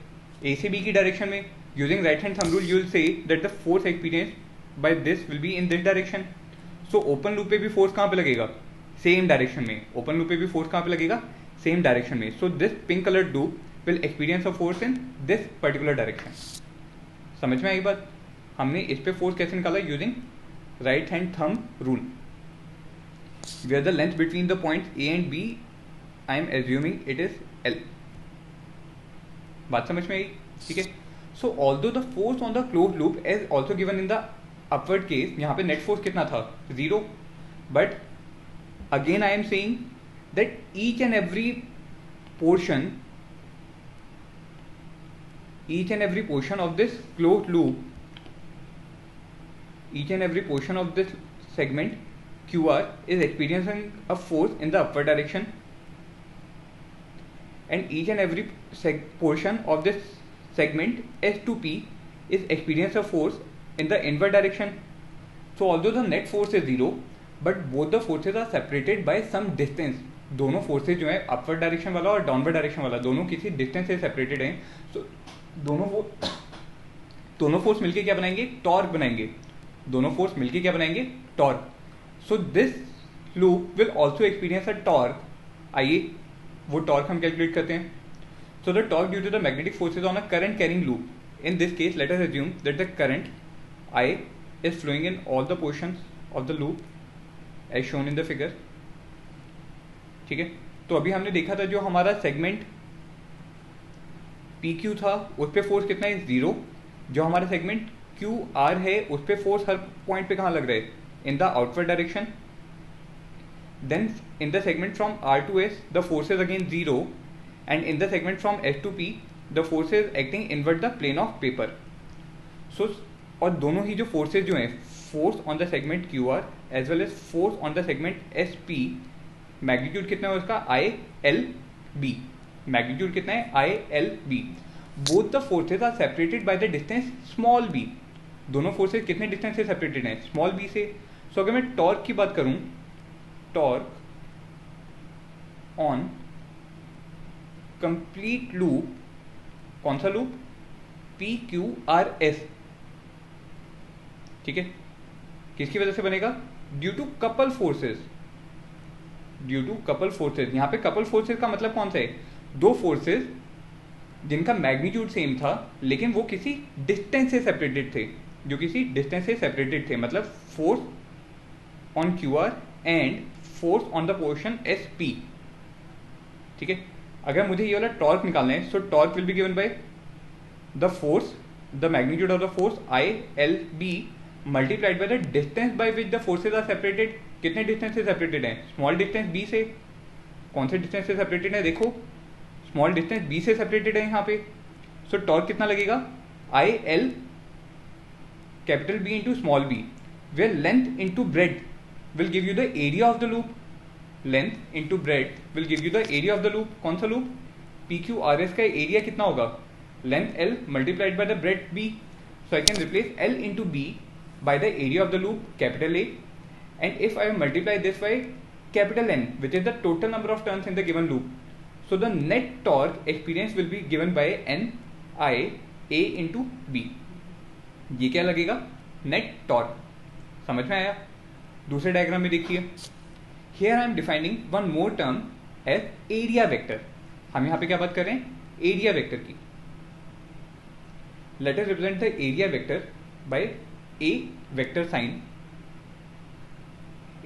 [SPEAKER 1] ए से बी की डायरेक्शन में। Using right hand thumb rule you will say that the force experience by this will be in this direction. So open loop पे भी फोर्स कहाँ पे लगेगा, सेम डायरेक्शन में। ओपन लूप पे भी फोर्स कहाँ पे लगेगा, सेम डायरेक्शन में। So this pink colour loop will experience a force in this particular direction। समझ में आई बात। हमने इस पे फोर्स कैसे निकाला, using right hand thumb rule, where the length between the point A and B I am assuming it is L. बात समझ में आई, ठीक है। So although the force on the close loop is also given in the upward case, यहाँ पे net force कितना था, zero. But again I am saying that each and every portion, each and every portion of this closed loop, each and every portion of this segment QR is experiencing a force in the upward direction, and each and every portion of this segment S2P is experiencing a force in the inward direction. So although the net force is zero, but both the forces are separated by some distance। दोनों forces जो है, upward direction वाला और downward direction वाला, दोनों किसी distance से separated हैं। सो दोनों फोर्स मिलके क्या बनाएंगे, टॉर्क बनाएंगे। दोनों फोर्स मिलके क्या बनाएंगे, torque. So this loop will also experience a torque. आइए वो टॉर्क हम कैलकुलेट करते हैं। So the torque due to the magnetic forces on a current carrying loop, in this case let us assume that the current I is flowing in all the portions of the loop as shown in the figure. ठीक है, तो अभी हमने देखा था जो हमारा segment P Q था उस पे फोर्स कितना है, जीरो। जो हमारा सेगमेंट क्यू आर है उस पे फोर्स हर पॉइंट पे कहाँ लग रहा है, in the outward direction. Then in the segment from R to S the force is again zero, and in the segment from S to P the force is acting inward the plane of paper. So और दोनों ही जो forces जो हैं, force on the segment Q R as well as force on the segment S P, magnitude कितना है उसका, I L B. Magnitude कितना है, I L B. Both the forces are separated by the distance small B. दोनों forces कितने distance से separated हैं, small B से। सो अगर मैं टॉर्क की बात करूं, टॉर्क ऑन कंप्लीट लूप, कौन सा loop, P Q R S. ठीक है, किसकी वजह से बनेगा, due to couple forces. Due to couple forces, यहाँ पे कपल फोर्सेज का मतलब कौन सा है, दो फोर्सेज जिनका मैग्नीट्यूड सेम था लेकिन वो किसी डिस्टेंस से सेपरेटेड थे, जो किसी डिस्टेंस से सेपरेटेड थे। मतलब force on Q R and force on the portion S P. ठीक है, अगर मुझे ये वाला टॉर्क निकालना है, so torque will be given by the force, the magnitude of the force I L B multiplied by the distance by which the forces are separated. कितने distance से सेपरेटेड हैं, स्मॉल डिस्टेंस बी से। कौन से distance से separated है, देखो small distance B से सेपरेटेड है यहाँ पे। सो टॉर्क कितना लगेगा, I L capital B into small B, where length into breadth will give you the area of the loop. Length into breadth will give you the area of the loop. कौन सा loop, P Q R S का area कितना होगा, length L multiplied by the breadth B. So I can replace L into B by the area of the loop capital A, and if I multiply this by capital N, which is the total number of turns in the given loop, so the net torque experience will be given by N I A into B. ये क्या लगेगा? Net torque. समझ में आया? दूसरे diagram में देखिए, here I am defining one more term as area vector. हम यहाँ पे क्या बात कर रहे हैं? एरिया वेक्टर की. Let us represent the area vector by A vector sign.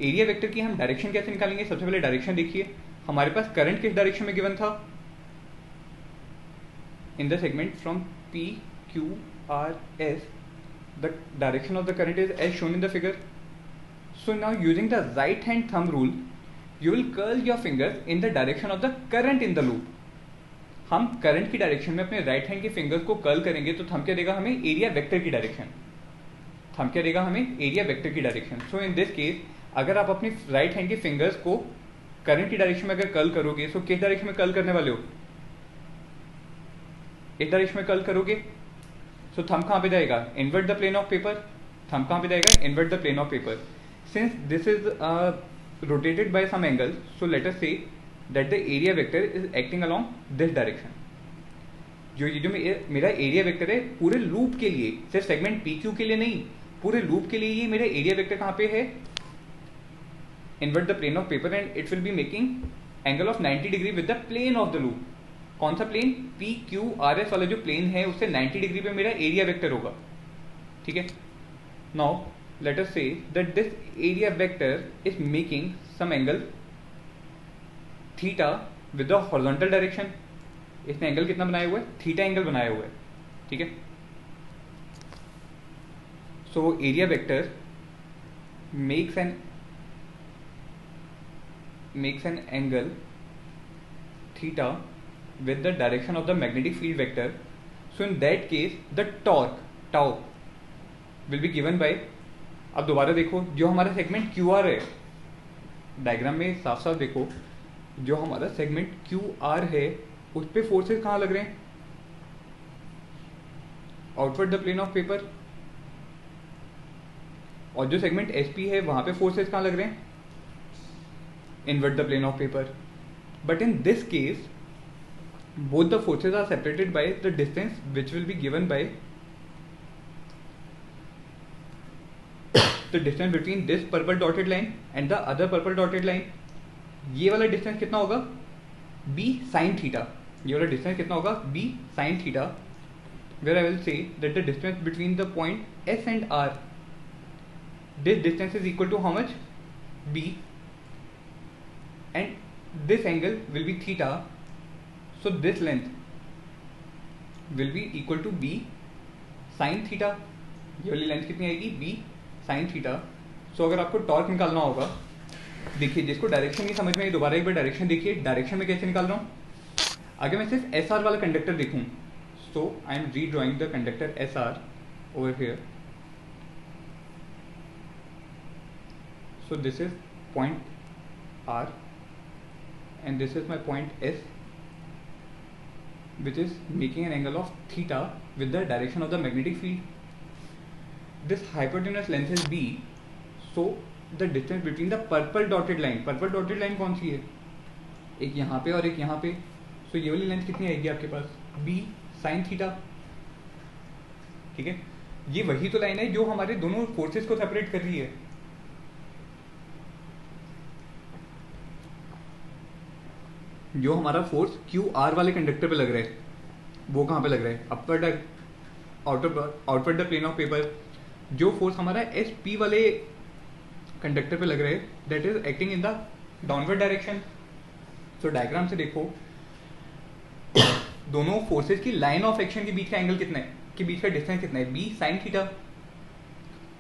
[SPEAKER 1] Area vector की हम डायरेक्शन कैसे निकालेंगे? सबसे पहले डायरेक्शन देखिए, हमारे पास करंट किस डायरेक्शन में गिवन था? इन the segment from P Q R S, the direction of the current is as shown in the figure. So now using the right hand thumb rule, you will curl your fingers in the direction of the current in the loop. हम current की direction में अपने right hand के fingers को curl करेंगे तो thumb क्या देगा हमें? एरिया वेक्टर की डायरेक्शन. थंब क्या देगा हमें? एरिया वेक्टर की direction. So in this case अगर आप अपनी राइट हैंड के फिंगर्स को करंट की डायरेक्शन में अगर कर्ल करोगे, सो किस डायरेक्शन में कर्ल करने वाले हो? इस डायरेक्शन में कर्ल करोगे. सो थंब कहाँ पे जाएगा? Inward the plane of paper. Thumb कहाँ पे जाएगा? Inward the plane of paper. Since this is rotated by some angle, so let us say that the area vector is acting along this direction. जो मेरा area vector है पूरे loop के लिए, सिर्फ सेगमेंट PQ के लिए नहीं, पूरे लूप के लिए ये मेरा एरिया वेक्टर कहाँ पे है? Inward the plane of paper and it will be making angle of 90 degree with the plane of the loop. कौन सा प्लेन? PQRS वाला जो प्लेन है उससे 90 डिग्री पे मेरा एरिया वेक्टर होगा. ठीक है. Now let us say that this area vector is making some angle theta with the horizontal direction. इसने एंगल कितना बनाया हुआ है? थीटा एंगल बनाया हुआ है. ठीक है. So area vector makes an angle theta with the direction of the magnetic field vector. So in that case the torque tau will be given by, अब दोबारा देखो, जो हमारा सेगमेंट QR है, डायग्राम में साफ साफ देखो, जो हमारा सेगमेंट QR है उस पे फोर्सेस कहाँ लग रहे हैं? Outward the plane of paper. और जो सेगमेंट SP है वहां पे फोर्सेस कहाँ लग रहे हैं? Inward the plane of paper. But in this case both the forces are separated by the distance which will be given by the distance between this purple dotted line and the other purple dotted line. ये वाला distance कितना होगा? B sin theta. ये वाला distance कितना होगा? B sin theta, where I will say that the distance between the point S and R, this distance is equal to how much? B, and this angle will be theta. So this length will be equal to B sin theta. ये वाली length कितनी आएगी? B sin theta. So अगर आपको torque निकालना होगा, देखिए जिसको डायरेक्शन नहीं समझ में आई दोबारा एक बार डायरेक्शन देखिए. डायरेक्शन में कैसे निकाल रहा हूँ? अगर मैं सिर्फ SR वाला कंडक्टर देखूँ, so I am redrawing the conductor SR over here. So this is point R and this is my point S, which is making an angle of theta with the direction of the magnetic field. This hypotenuse length is B, so the distance between the purple dotted line कौन सी है? एक यहाँ पे और एक यहाँ पे. So ये वाली लेंथ कितनी आएगी आपके पास? B sin theta. ठीक है. ये वही तो लाइन है जो हमारे दोनों फोर्सेस को सेपरेट कर रही है. जो हमारा फोर्स QR वाले कंडक्टर पे लग रहा है वो कहाँ पे लग रहा है? Outward the plane of paper. जो फोर्स हमारा SP वाले कंडक्टर पे लग रहा है that is acting in the downward direction. So diagram से देखो, दोनों फोर्सेस की लाइन ऑफ एक्शन के बीच का एंगल कितना है? के बीच का डिस्टेंस कितना है? B sin theta.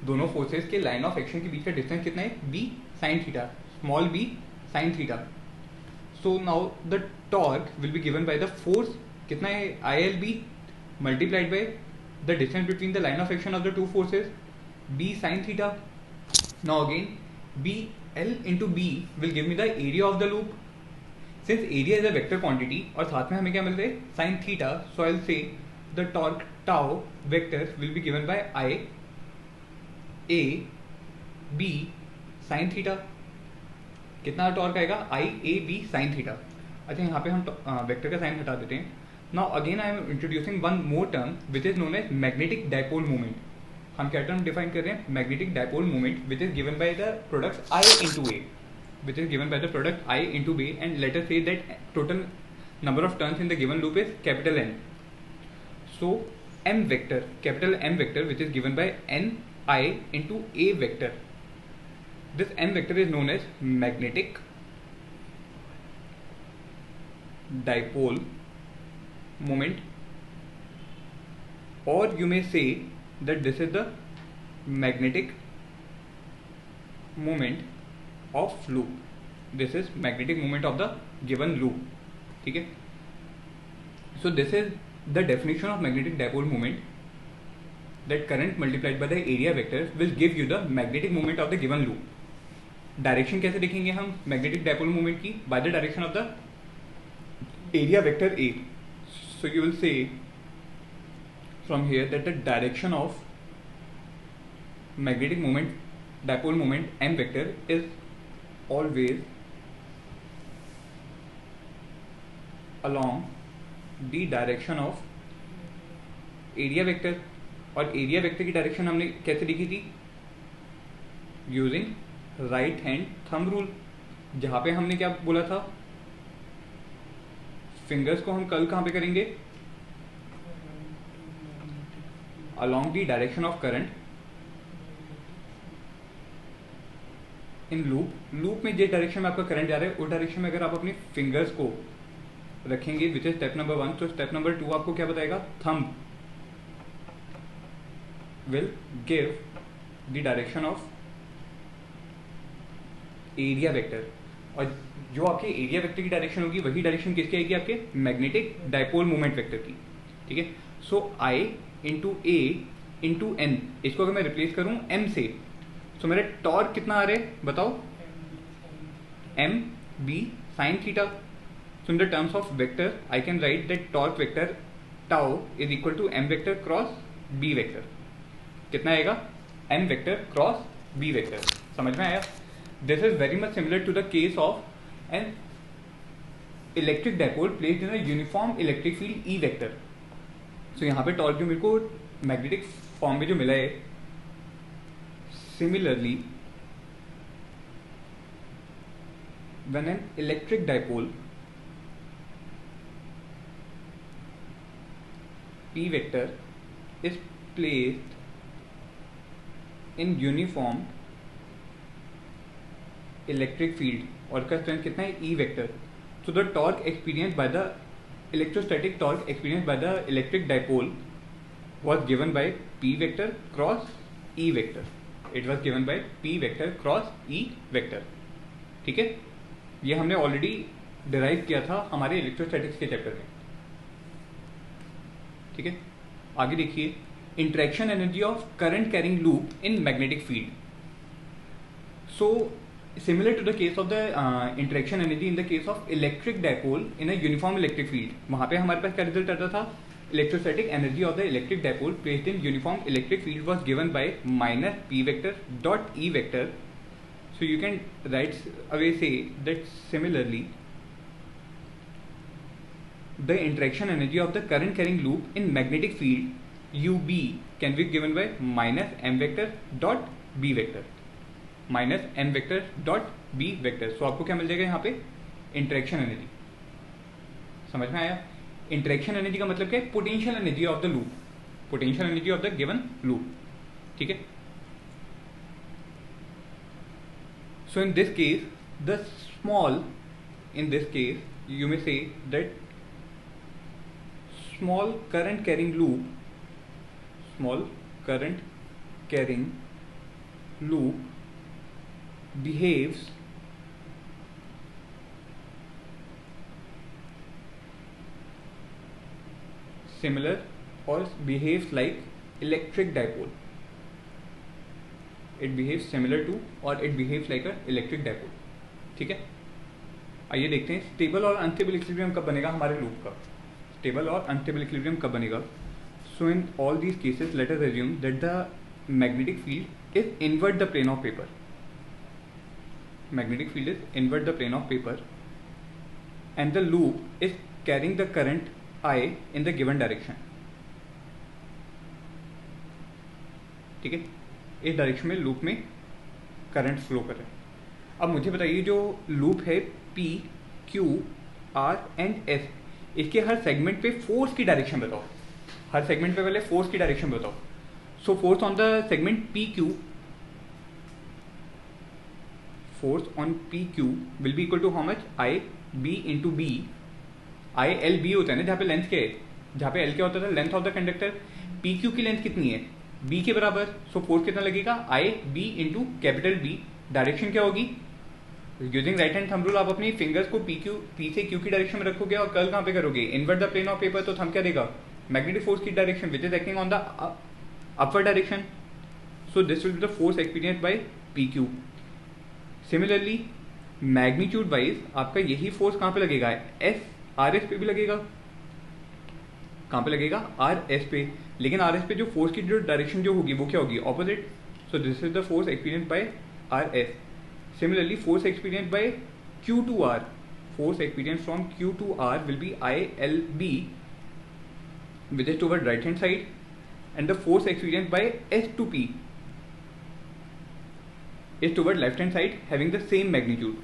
[SPEAKER 1] दोनों फोर्सेस के लाइन ऑफ एक्शन के बीच का डिस्टेंस कितना है? B sin theta. Small b sin theta. So now the torque will be given by the force कितना है? ILB multiplied by the distance between the line of action of the two forces, B sin theta. Now again BL into B will give me the area of the loop. Since area is a vector quantity और साथ में हमें क्या मिल रहा है? sin theta. So I'll say the torque tau vector will be given by I A B sine theta, कितना torque आएगा, I A B sine theta. अच्छा यहाँ पे हम वेक्टर का साइन हटा देते हैं। Now again I am introducing one more term which is known as magnetic dipole moment. हम क्या टर्म डिफाइन कर रहे हैं, magnetic dipole moment which is given by the product I into A, which is given by the product I into B, and let us say that total number of turns in the given loop is capital N. So M vector, capital M vector, which is given by N I into A vector. This M vector is known as magnetic dipole moment, or you may say that this is the magnetic moment of loop. This is magnetic moment of the given loop. ठीक है, so this is the definition of magnetic dipole moment, that current multiplied by the area vector will give you the magnetic moment of the given loop. Direction कैसे देखेंगे हम magnetic dipole moment की, by the direction of the area vector A. So you will say from here that the direction of magnetic moment dipole moment M vector is always along the direction of area vector। और area vector की direction हमने कैसे लिखी थी, using right hand thumb rule, जहां पे हमने क्या बोला था, फिंगर्स को हम कल कहां पे करेंगे, along the direction of current in loop में जिस डायरेक्शन में आपका करंट जा रहा है उस डायरेक्शन में अगर आप अपनी फिंगर्स को रखेंगे, विच इज स्टेप नंबर 1, तो स्टेप नंबर 2 आपको क्या बताएगा, thumb will give the direction of area vector. और जो आपके एरिया वेक्टर की डायरेक्शन होगी वही डायरेक्शन किसकी आएगी, आपके मैग्नेटिक डायपोल मोमेंट वेक्टर की। ठीक है, सो आई इंटू ए इंटू एन, इसको अगर मैं रिप्लेस करूं एम से, तो मेरे टॉर्क कितना आ रहा है बताओ, M B sine theta. So in the terms of vector I can write that torque vector tau is equal to M vector cross B vector. कितना आएगा, M vector cross B vector. समझ में आया? This is very much similar to the case of an electric dipole placed in a uniform electric field E vector. So यहाँ पे torque जो मेरे को मैग्नेटिक फॉर्म में जो मिला है, similarly when an electric dipole P vector is placed in uniform electric field और का स्ट्रेंथ कितना है, E vector, so the torque experienced by the electrostatic torque experienced by the electric dipole was given by P vector cross E vector. It was given by P vector cross E vector. ठीक है, ये हमने already derive किया था हमारे electrostatics के chapter में। ठीक है, आगे देखिए, interaction energy of current carrying loop in magnetic field. So similar to the case of the interaction energy in the case of electric dipole in a uniform electric field, वहां पे हमारे पास क्या रिजल्ट आता था, electrostatic energy of the electric dipole placed in uniform electric field was given by minus p vector dot e vector. So you can right away say that similarly the interaction energy of the current carrying loop in magnetic field ub can be given by minus m vector dot b vector, minus m vector dot b vector. So आपको क्या मिल जाएगा यहाँ पे, interaction energy. समझ में आया? Interaction energy का मतलब क्या है, potential energy of the loop, potential energy of the given loop. ठीक है, so in this case the small, in this case you may say that small current carrying loop, small current carrying loop behaves similar or behaves like electric dipole. It behaves similar to or it behaves like a electric dipole. ठीक है, आइए देखते हैं stable और unstable equilibrium कब बनेगा हमारे loop का, स्टेबल और अनस्टेबल इक्विलिब्रियम कब बनेगा। So in all these cases let us assume that the magnetic field is invert the plane of paper. Magnetic field is invert the plane of paper, and the loop is carrying the current I in the given direction. ठीक है, इस direction में loop में current flow कर रहा है. अब मुझे बताइए जो लूप है P, Q, R and S, इसके हर सेगमेंट पे फोर्स की डायरेक्शन बताओ. हर सेगमेंट पे पहले फोर्स की डायरेक्शन बताओ. So force on the segment PQ, force on PQ will be equal to how much, I B into B. I L B होता है ना, जहाँ पे लेंथ क्या है, जहाँ पे L क्या होता था, length of the conductor. PQ की लेंथ कितनी है, B के बराबर. सो फोर्स कितना लगेगा, I B into capital B. Direction क्या होगी, using right hand thumb rule आप अपनी फिंगर्स को P से Q की डायरेक्शन में रखोगे और कर्ल कहाँ पे करोगे, inward the plane of paper. तो थंब क्या देगा, मैग्नेटिक फोर्स की direction which is acting on the upward direction. So this will be the force experience by PQ. Similarly magnitude wise आपका यही फोर्स कहाँ पे लगेगा, RS पे भी लगेगा. कहाँ पे लगेगा, RS पे. लेकिन RS पे जो फोर्स की जो डायरेक्शन जो होगी वो क्या होगी, opposite. So this is the force experience bye RS. Similarly, force experienced by Q to R, force experienced from Q to R will be ILB, which is toward right hand side, and the force experienced by S to P is toward left hand side, having the same magnitude.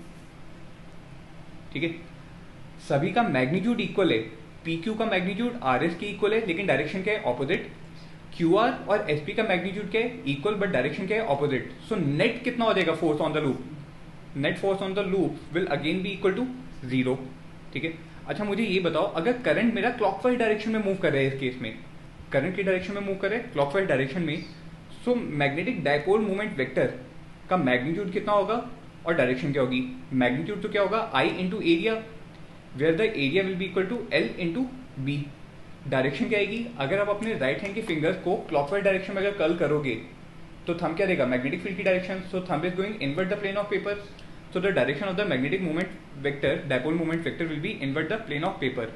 [SPEAKER 1] ठीक है, सभी का magnitude equal है. PQ का magnitude RS के equal है, लेकिन direction क्या है, ऑपोजिट. QR और SP का मैग्नीट्यूड क्या है, इक्वल, बट डायरेक्शन क्या है, ऑपोजिट. सो नेट कितना हो जाएगा force on the loop, net force on the loop will again be equal to 0. ठीक है. अच्छा मुझे ये बताओ, अगर करंट मेरा क्लॉकवाइज डायरेक्शन में मूव कर रहा है, इस केस में करंट की डायरेक्शन में मूव कर रहा है क्लॉकवाइज डायरेक्शन में, so magnetic dipole moment vector का मैग्नीट्यूड कितना होगा और डायरेक्शन क्या होगी. मैग्नीट्यूड तो क्या होगा, I into area, where the area will be equal to L into B. Direction क्या आएगी, अगर आप अपने राइट हैंड के फिंगर्स को क्लॉकवाइज डायरेक्शन में अगर कर्ल करोगे तो थंब क्या देगा, मैग्नेटिक फील्ड की direction. So thumb is going inward the plane of paper. So the direction of the magnetic moment vector, dipole moment vector will be inward the plane of paper.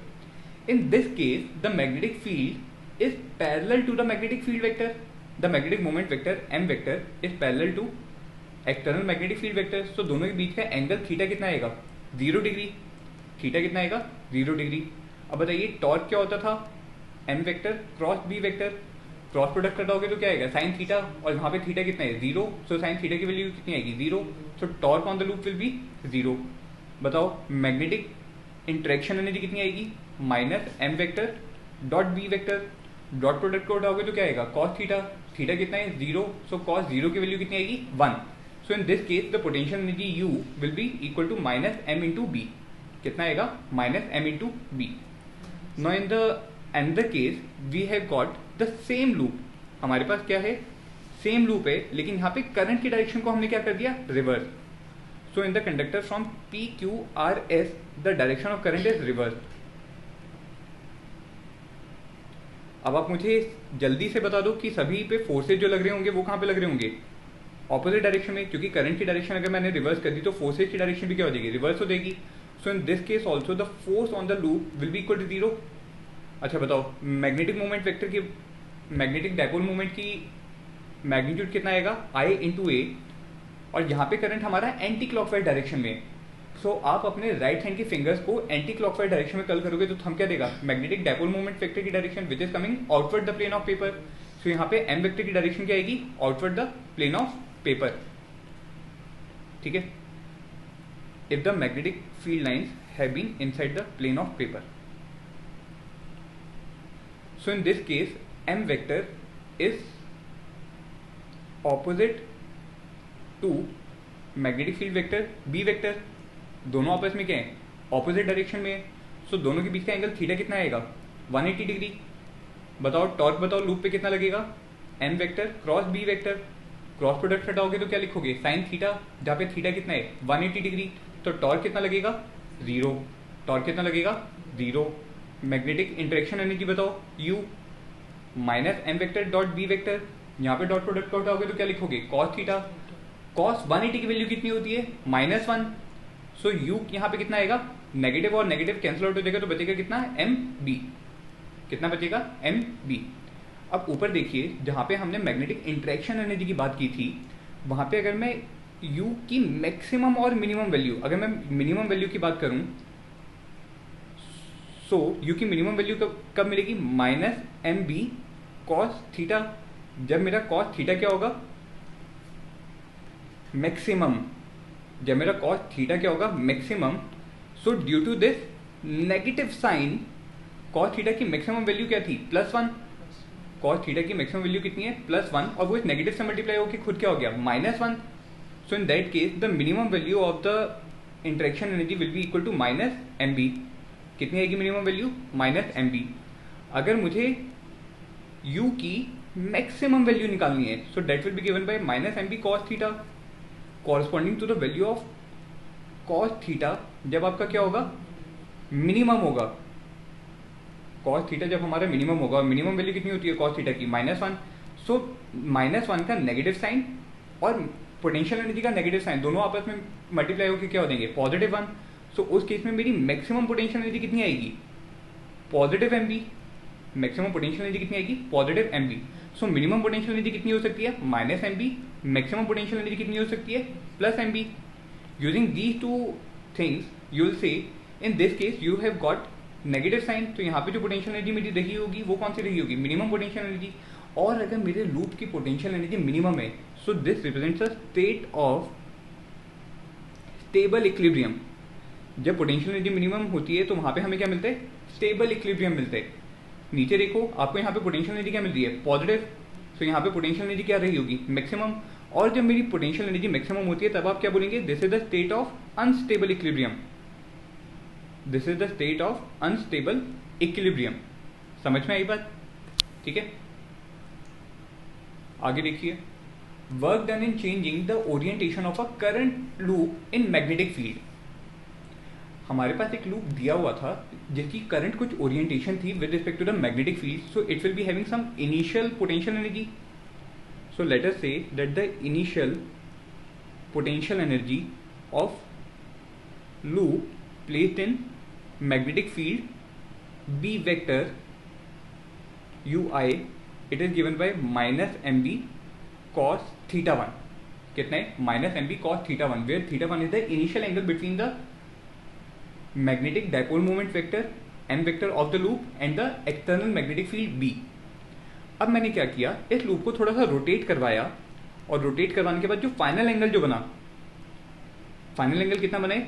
[SPEAKER 1] In this case the magnetic field is parallel to the magnetic field vector. The magnetic moment vector M vector is parallel to external magnetic field vector. So दोनों के बीच का angle theta कितना आएगा, 0 degree. Theta कितना आएगा, 0 degree. अब बताइए टॉर्क क्या होता था, M vector cross B vector. Cross product करवाओगे तो क्या आएगा, साइन थीटा, और यहाँ पे थीटा कितना है, 0. सो साइन थीटा की वैल्यू कितनी आएगी, 0. सो torque on the loop will B 0. बताओ मैग्नेटिक इंटरेक्शन एनर्जी कितनी आएगी, minus M vector dot B vector. Dot product को उठाओगे तो क्या आएगा, कॉस थीटा. थीटा कितना है, 0. सो कॉस 0 की वैल्यू कितनी आएगी, 1. So in this case the potential energy U will be equal to minus M into B. कितना आएगा, minus M into B. Now in the another case we have got the same loop. हमारे पास क्या है, same loop है, लेकिन यहाँ पे current की डायरेक्शन को हमने क्या कर दिया, reverse. So in the conductor from PQRS the direction of current is reverse. अब आप मुझे जल्दी से बता दो कि सभी पे फोर्सेज जो लग रहे होंगे वो कहाँ पे लग रहे होंगे, ऑपोजिट डायरेक्शन में, क्योंकि करंट की डायरेक्शन अगर मैंने रिवर्स कर दी तो फोर्सेज की डायरेक्शन भी क्या हो जाएगी, रिवर्स हो जाएगी. So in this case also the force on the loop will be equal to 0. अच्छा बताओ मैग्नेटिक मोमेंट वेक्टर की, मैग्नेटिक डायपोल मोमेंट की मैग्नीट्यूड कितना आएगा, I इंटू ए, और यहाँ पे करंट हमारा एंटी क्लॉकवाइज डायरेक्शन में. सो आप अपने राइट हैंड के फिंगर्स को एंटी क्लॉकवाइज डायरेक्शन में कर्ल करोगे तो हम क्या देगा, मैग्नेटिक डायपोल मोमेंट वेक्टर की direction which is coming outward the plane of paper. So यहाँ पे M वेक्टर की डायरेक्शन क्या आएगी, outward the plane of paper. ठीक है, if the magnetic field lines have been inside the plane of paper. So in this case M vector is opposite to magnetic field vector B vector. दोनों आपस में क्या है, opposite direction में है. सो दोनों के बीच का एंगल थीटा कितना आएगा, 180 डिग्री. बताओ टॉर्क बताओ लूप पे कितना लगेगा, M vector cross B vector. Cross product हटाओगे तो क्या लिखोगे, साइन थीटा, जहाँ पे थीटा कितना है, 180 डिग्री. तो टॉर्क कितना लगेगा, 0. टॉर्क कितना लगेगा, 0. मैग्नेटिक इंटरेक्शन एनर्जी बताओ, U minus M vector dot B vector. यहाँ पे डॉट प्रोडक्ट को उठाओगे तो क्या लिखोगे, कॉस थीटा. कॉस 180 की वैल्यू कितनी होती है, -1. सो U यहाँ पे कितना आएगा, नेगेटिव और नेगेटिव कैंसिल आउट हो जाएगा तो बचेगा कितना, MB. कितना बचेगा, MB. अब ऊपर देखिए, जहाँ पे हमने मैग्नेटिक इंटरेक्शन एनर्जी की बात की थी, वहाँ पे अगर मैं u की मैक्सिमम और मिनिमम वैल्यू, अगर मैं मिनिमम वैल्यू की बात करूँ, सो u की मिनिमम वैल्यू कब मिलेगी? Minus M B cos theta. जब मेरा कॉस थीटा क्या होगा? मैक्सिमम। जब मेरा कॉस थीटा क्या होगा? Maximum. So due to this negative sign, cos theta की मैक्सिमम वैल्यू क्या थी? +1। कॉस थीटा की मैक्सिमम वैल्यू कितनी है? +1, और वो इस नेगेटिव से मल्टीप्लाई होकर खुद क्या हो गया? -1। So in that case the minimum value of the interaction energy will be equal to minus M B. कितनी आएगी minimum value? Minus M B. अगर मुझे u की मैक्सिमम वैल्यू निकालनी है, so that will be given by minus M B cos theta, corresponding to the value of cos theta जब आपका क्या होगा? मिनिमम होगा। कॉस थीटा जब हमारा मिनिमम होगा, और मिनिमम वैल्यू कितनी होती है कॉस थीटा की? -1। सो -1 का नेगेटिव साइन और पोटेंशियल एनर्जी का नेगेटिव साइन दोनों आपस में मल्टीप्लाई होकर क्या हो देंगे? +1। सो उस केस में मेरी मैक्सिमम पोटेंशियल एनर्जी कितनी आएगी? Positive M B. Maximum potential energy कितनी आएगी? Positive M B. So minimum potential energy कितनी हो सकती है? Minus M B. Maximum potential energy कितनी हो सकती है? Plus M B. Using these two things you will say in this case you have got negative sign. तो यहाँ पे जो पोटेंशियल एनर्जी मेरी रही होगी वो कौन सी रही होगी? Minimum potential energy. और अगर मेरे लूप की पोटेंशियल एनर्जी मिनिमम है, so this represents a state of stable equilibrium. जब पोटेंशियल एनर्जी मिनिमम होती है तो वहां पे हमें क्या मिलते हैं? स्टेबल इक्विलिब्रियम मिलते हैं। नीचे देखो, आपको यहाँ पे पोटेंशियल एनर्जी क्या मिल रही है? पॉजिटिव। तो यहाँ पे पोटेंशियल एनर्जी क्या रही होगी? मैक्सिमम। और जब मेरी पोटेंशियल एनर्जी मैक्सिमम होती है तब आप क्या बोलेंगे? This is the state of unstable equilibrium. This is the state of unstable equilibrium. समझ में आई बात? ठीक है, आगे देखिए। Work done in changing the orientation of a current loop in magnetic field. हमारे पास एक लूप दिया हुआ था जिसकी करंट कुछ ओरिएंटेशन थी with respect to the magnetic field, so it will be having some initial potential energy. So let us say that the initial potential energy of loop placed in magnetic field B vector U I, it is given by minus M B cos theta 1। कितना है? Minus M B cos theta 1, where theta 1 is the initial angle between the magnetic dipole moment vector m vector of the loop and the external magnetic field b। अब मैंने क्या किया? इस loop को थोड़ा सा रोटेट करवाया, और रोटेट करवाने के बाद जो फाइनल एंगल जो बना, फाइनल एंगल कितना बना है?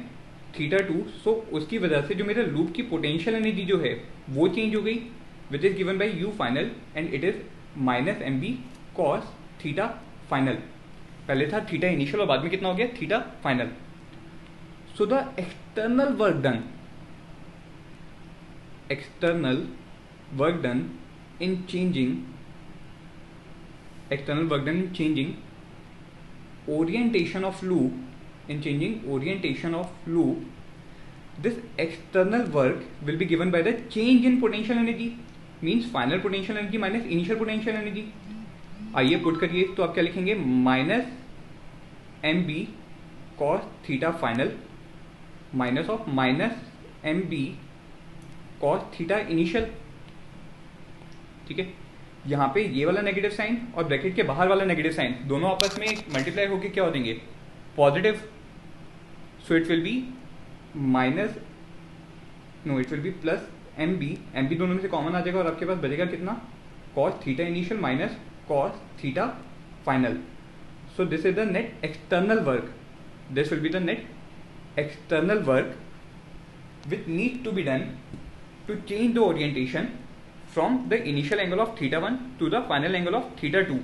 [SPEAKER 1] θ2। सो उसकी वजह से जो मेरे लूप की पोटेंशियल एनर्जी जो है वो चेंज हो गई, which is given by U final and it is minus M B cos theta final. पहले था थीटा इनिशियल और बाद में कितना हो गया? Theta final. So the external work done in changing orientation of loop, this external work will be given by the change in potential energy, means final potential energy minus initial potential energy। आइए put करिए, तो आप क्या लिखेंगे? Minus M B cos theta final minus of minus M B cos theta initial. ठीक है, यहाँ पे ये वाला नेगेटिव साइन और ब्रैकेट के बाहर वाला नेगेटिव साइन दोनों आपस में मल्टीप्लाई होकर क्या हो देंगे? Positive. So it will be minus, no it will be plus M B दोनों में से कॉमन आ जाएगा और आपके पास बचेगा कितना? Cos theta initial minus cos theta final. So this is the net external work, this will be the net external work which needs to be done to change the orientation from the initial angle of θ1 to the final angle of θ2।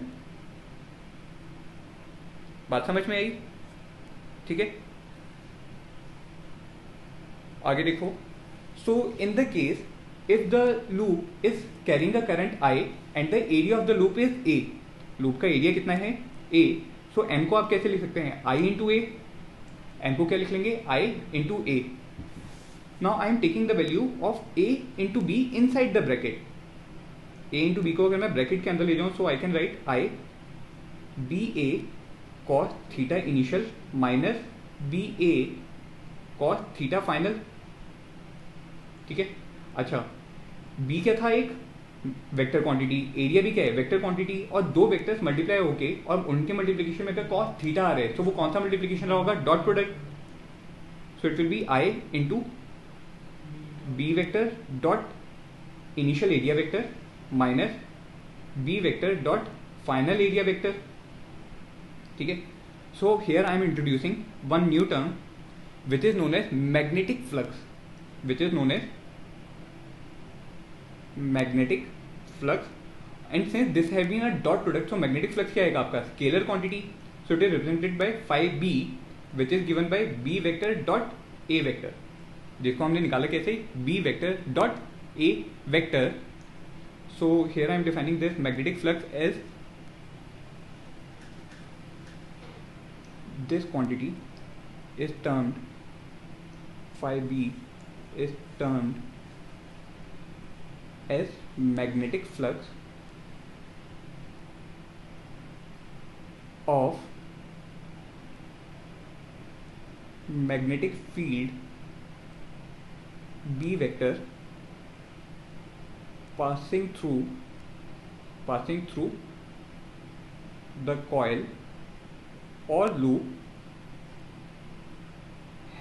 [SPEAKER 1] बात समझ में आई? ठीक है, आगे देखो। So in the case if the loop is carrying a current I and the area of the loop is A, loop का area कितना है? A। सो m को आप कैसे लिख सकते हैं? I into A. m को क्या लिख लेंगे? I into A. Now I am taking the value of a into B inside the bracket. a into B को अगर मैं ब्रैकेट के अंदर ले जाऊं, so I can write I B A cos theta initial minus B A cos theta final. ठीक है, अच्छा b क्या था? एक वेक्टर क्वांटिटी, एरिया भी क्या है वेक्टर क्वांटिटी, और दो वेक्टर्स मल्टीप्लाई होके और उनके मल्टीप्लिकेशन में अगर कॉस थीटा आ रहा है तो वो कौन सा मल्टीप्लिकेशन रहा होगा, dot product. So it will be I into B vector dot initial area vector minus B vector dot final area vector. ठीक है. So here I am introducing one new term which is known as magnetic flux, which is known as magnetic flux. And since this has been a dot product, so magnetic flux क्या आएगा आपका, scalar quantity. So it is represented by phi b, which is given by b vector dot a vector, जिसको हमने निकाला कैसे, b vector dot a vector. So here I am defining this magnetic flux as this quantity is termed phi b is termed as magnetic flux of magnetic field b vector passing through the coil or loop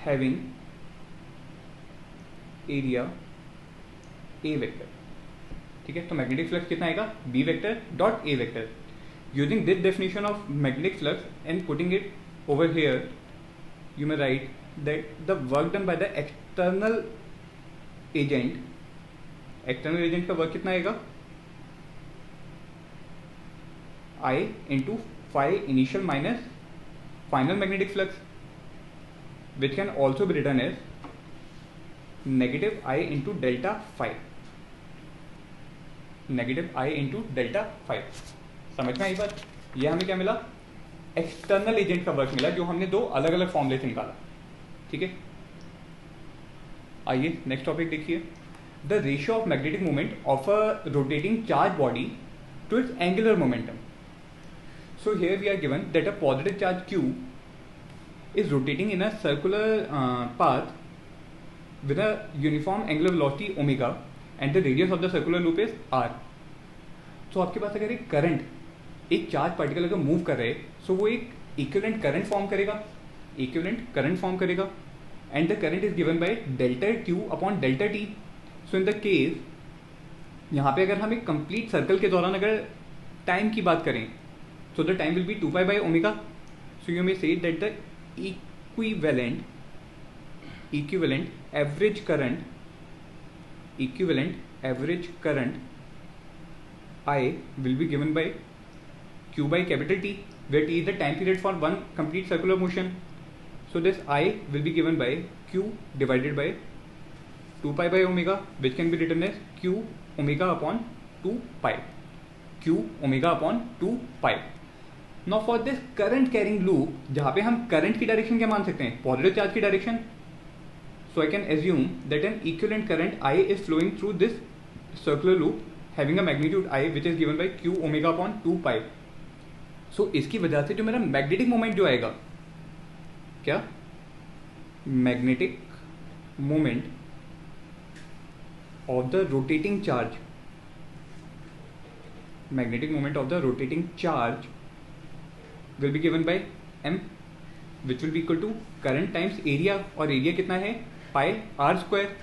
[SPEAKER 1] having area A vector. ठीक है. तो magnetic flux कितना आएगा, B vector dot A vector. Using this definition of magnetic flux and putting it over here, you may write that the work done by the external agent का work कितना आएगा, I into phi initial minus final magnetic flux, which can also be written as negative I into delta phi. Negative I into delta phi. समझ में आई बात. ये हमें क्या मिला, एक्सटर्नल एजेंट का वर्क मिला, जो हमने दो अलग अलग फॉर्मूले से निकाला. ठीक है. आइए नेक्स्ट टॉपिक देखिए. The ratio of magnetic moment of a rotating charge body to its angular momentum. So here we are given that a positive charge Q is rotating in a circular path with a uniform angular velocity omega and the radius of the circular loop is r. तो आपके पास अगर एक current, एक charge particle अगर move कर रहे हैं, सो वो एक इक्विवेलेंट करंट फॉर्म करेगा, and the current is given by delta Q upon delta T. So in the case यहाँ पे अगर हम एक कंप्लीट सर्कल के दौरान अगर टाइम की बात करें, so the time will be 2 pi by omega. So you may say that the equivalent average current I will be given by Q by capital T, where T is the time period for one complete circular motion. So this I will be given by Q divided by 2 pi by omega, which can be written as Q omega upon 2 pi. Now for this current carrying loop, जहाँ पे हम current की direction क्या मान सकते हैं, positive charge की direction. So I can assume that N equivalent current I is flowing through this circular loop having a magnitude I which is given by Q omega upon 2 pi. सो इसकी वजह से जो मेरा मैग्नेटिक मोमेंट जो आएगा, क्या, magnetic moment of the rotating charge will be given by m, which will be equal to current times area, और area कितना है, पाई r स्क्वायर.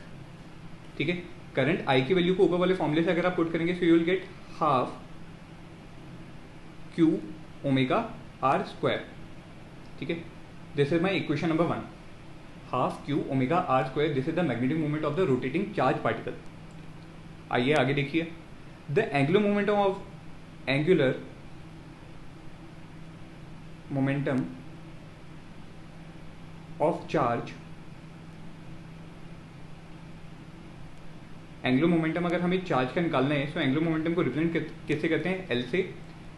[SPEAKER 1] ठीक है. करंट I की वैल्यू को ऊपर वाले फॉर्मूले से अगर आप पुट करेंगे, so you will gate half Q omega r square. ठीक है. This is my equation number 1. Half Q omega r square, this is the magnetic moment of the rotating charge particle. आइए आगे देखिए. The angular momentum of charge, angular momentum अगर हमें charge का निकालना है, सो एंगुलर मोमेंटम को represent किससे करते हैं, L से,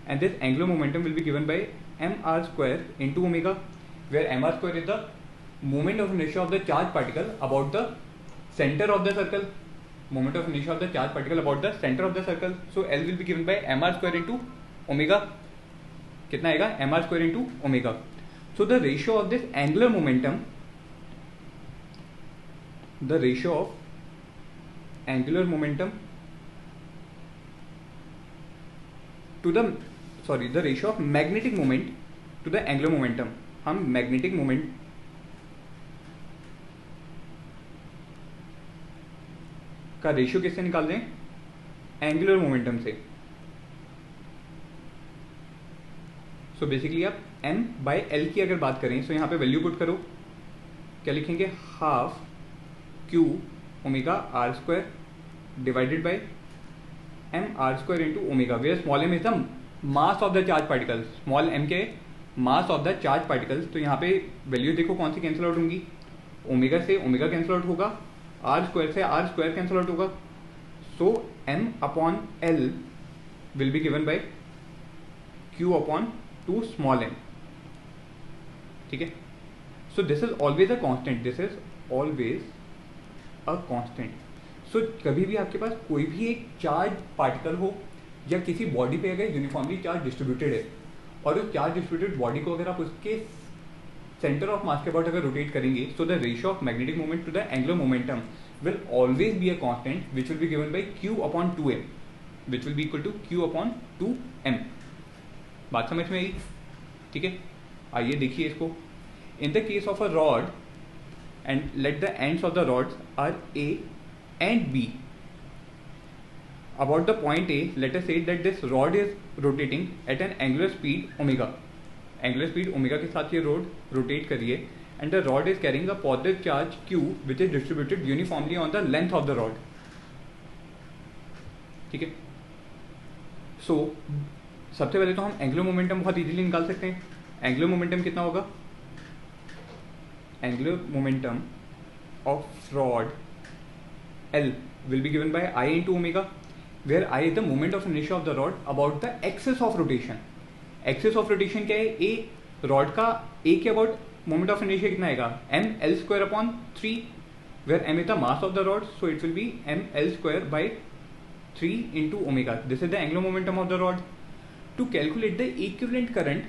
[SPEAKER 1] and this angular momentum will be given by mr square into omega, where mr square is the moment of inertia of the charge particle about the centre of the circle. So L will be given by mr square into omega. कितना आएगा, mr square into omega. So the ratio of this angular momentum, to the the ratio of magnetic moment to the angular momentum. हम magnetic moment का रेशियो किससे निकाल रहे हैं? Angular momentum से। सो बेसिकली आप m बाय एल की अगर बात करें, सो यहाँ पे वैल्यू पुट करो, क्या लिखेंगे? Half Q omega R square divided by M R square into omega, where small M is the mass of the charge particles. Small M के mass of the charge particles. तो यहाँ पे value देखो कौन सी कैंसिल आउट होंगी? Omega से omega cancel out होगा, आर स्क्वायर से आर स्क्वायर कैंसिल आउट होगा। So m upon l will be given by q upon 2 small m। ठीक है, so this is always a constant, this is always a constant. So कभी भी आपके पास कोई भी एक चार्ज पार्टिकल हो या किसी बॉडी पे अगर यूनिफॉर्मली चार्ज डिस्ट्रीब्यूटेड है और उस चार्ज डिस्ट्रीब्यूटेड बॉडी को अगर आप उसके सेंटर ऑफ मास के अबाउट अगर रोटेट करेंगे, so the ratio of magnetic moment to the angular momentum will always be a constant which will be given by q upon 2m, which will be equal to q upon 2m। बात समझ में आई? ठीक है, आइए देखिए इसको। In the case of a rod and let the ends of the rods are a and b, about the point a let us say that this rod is rotating at an angular speed omega, angular speed omega के साथ ये road rotate करिए, and the rod is carrying a positive charge q which is distributed uniformly on the length of the rod। ठीक है, सो सबसे पहले तो हम एंगुलर मोमेंटम बहुत इजीली निकाल सकते हैं। एंगुलर मोमेंटम कितना होगा? Angular momentum of rod L will be given by I into omega, where I is the moment of inertia of the rod about the axis of rotation। Axis of rotation क्या है? A rod का A के about moment of inertia कितना आएगा? m l square upon 3, where m is the mass of the rod, so it will be m l square by 3 into omega। This is the angular momentum of the rod। To calculate the equivalent current,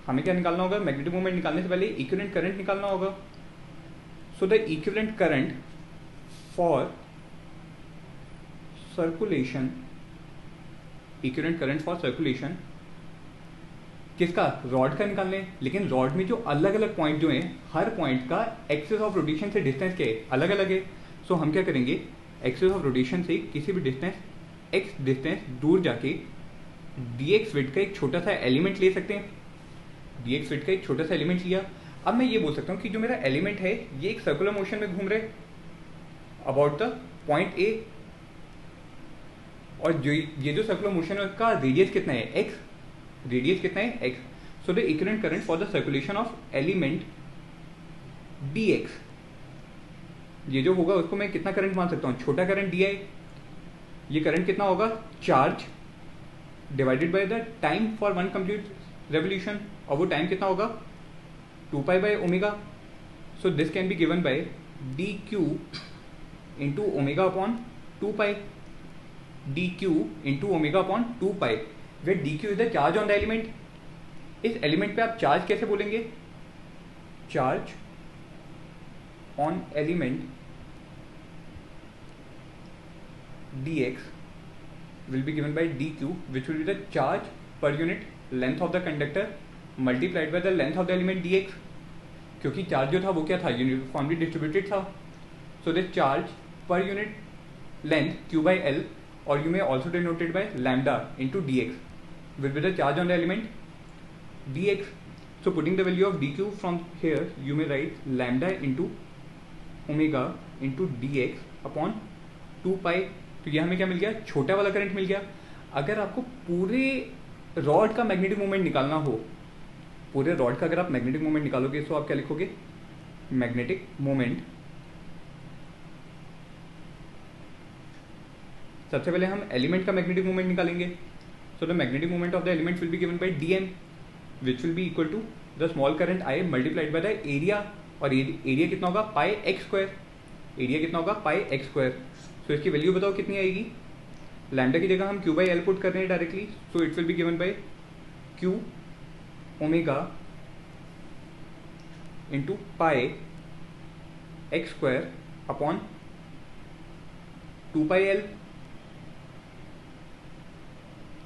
[SPEAKER 1] हमें क्या निकालना होगा? Magnetic moment निकालने से पहले equivalent current निकालना होगा। So the equivalent current for circulation, equivalent current for circulation किसका? रॉड का निकालने। लेकिन रॉड में जो अलग अलग पॉइंट जो हैं, हर पॉइंट का एक्सिस ऑफ रोटेशन से डिस्टेंस क्या है? अलग अलग है। सो हम क्या करेंगे? एक्सिस ऑफ रोटेशन से किसी भी डिस्टेंस x डिस्टेंस दूर जाके dx विड्थ का एक छोटा सा एलिमेंट ले सकते हैं। dx विड्थ का एक छोटा सा एलिमेंट लिया। अब मैं ये बोल सकता हूँ कि जो मेरा एलिमेंट है ये एक सर्कुलर मोशन में घूम रहे अबाउट द पॉइंट a, और जो ये जो सर्कुलर मोशन है उसका रेडियस कितना है? x। रेडियस कितना है? x। So the equivalent current for the circulation of element dx, ये जो होगा उसको मैं कितना करंट मान सकता हूँ? छोटा करंट di। ये करंट कितना होगा? Charge divided by the time for one complete revolution, और वो टाइम कितना होगा? 2 pi by omega. So this can be given by dq into omega upon 2 pi, dq into omega upon 2 pi, where dq is the charge on the element. इस element पे आप charge कैसे बोलेंगे? Charge on element dx will be given by dq, which will be the charge per unit length of the conductor multiplied by the length of the element dx। क्योंकि charge जो था वो क्या था? यूनिफॉर्मली डिस्ट्रीब्यूटेड था। So this charge पर unit length q by l, और you may also denoted by lambda into dx will be the charge on the element dx। So putting the value of dq from here, you may write lambda into omega into dx upon 2 pi। तो ये हमें क्या मिल गया? छोटा वाला current मिल गया। अगर आपको पूरे रॉड का मैग्नेटिक मोमेंट निकालना हो, पूरे रॉड का अगर आप मैग्नेटिक मोमेंट निकालोगे तो आप क्या लिखोगे? मैग्नेटिक मोमेंट, सबसे पहले हम एलिमेंट का मैग्नेटिक मोमेंट निकालेंगे। So the magnetic moment of the element will be given by dm, which will be equal to the small current I multiplied by the area, और एरिया कितना होगा? पाई X square. Area कितना होगा? पाई X square. सो इसकी value बताओ कितनी आएगी? Lambda की जगह हम q बाई एल पुट कर रहे हैं directly, so it will be given by q omega into pi X square upon 2 pi L.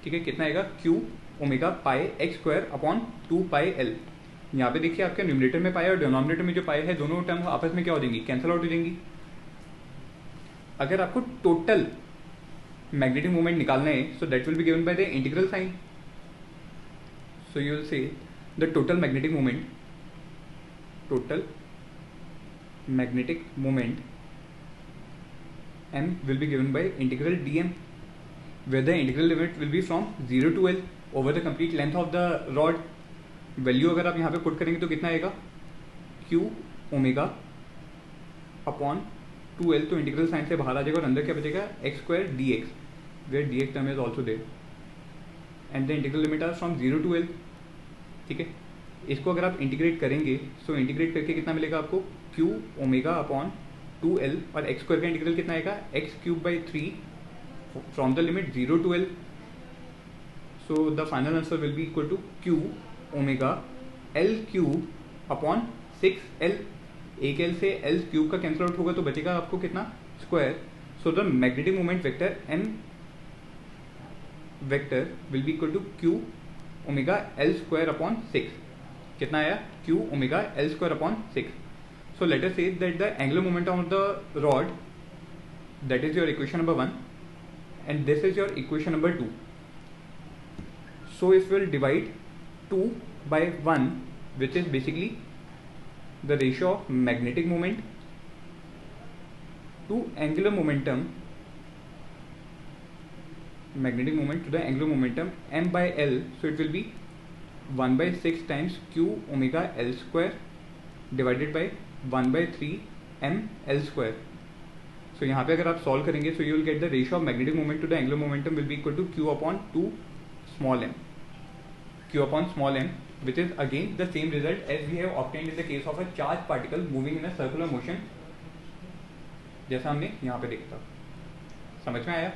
[SPEAKER 1] ठीक है, कितना आएगा Q omega pi X square upon 2 pi L. यहाँ पे देखिए आपके न्यूमरेटर में पाई और डिनोमिनेटर में जो पाई है दोनों टर्म आपस में क्या हो जाएंगी, कैंसिल आउट हो जाएंगी। अगर आपको टोटल मैग्नेटिक मोमेंट निकालना है so that will be given by the integral sign. So you will say the total magnetic moment m will be given by integral dm, where the integral limit will be from 0 to L over the complete length of the rod। Value अगर आप यहाँ पे put करेंगे तो कितना आएगा, q omega upon 2L, तो integral sign से बाहर आ जाएगा और अंदर क्या बचेगा, X square D X, where D X term is also there and the integral limit are from 0 to L। ठीक है, इसको अगर आप इंटीग्रेट करेंगे सो इंटीग्रेट करके कितना मिलेगा आपको, q ओमेगा अपॉन 2L और एक्स स्क्वायर का इंटीग्रल कितना आएगा, X cube by 3 from the limit 0 to L। So the final answer will be equal to q omega L cube upon 6L। एक एल से एल क्यूब का cancel out होगा तो बचेगा आपको कितना, square. So the magnetic moment vector m vector will be equal to q omega L square upon 6। कितना आया, q omega L square upon 6। So let us say that the angular momentum of the rod, that is your equation number 1 and this is your equation number 2. So if we will divide 2 by 1, which is basically the ratio of magnetic moment to angular momentum, magnetic moment to the angular momentum m by L, so it will be 1 by 6 times q omega L square divided by 1 by 3 m L square। So यहाँ पे अगर आप solve करेंगे so you will get the ratio of magnetic moment to the angular momentum will be equal to q upon 2 small m, q upon small m, which is again the same result as we have obtained in the case of a charged particle moving in a circular motion, जैसा हमने यहाँ पे देखा था। समझ में आया?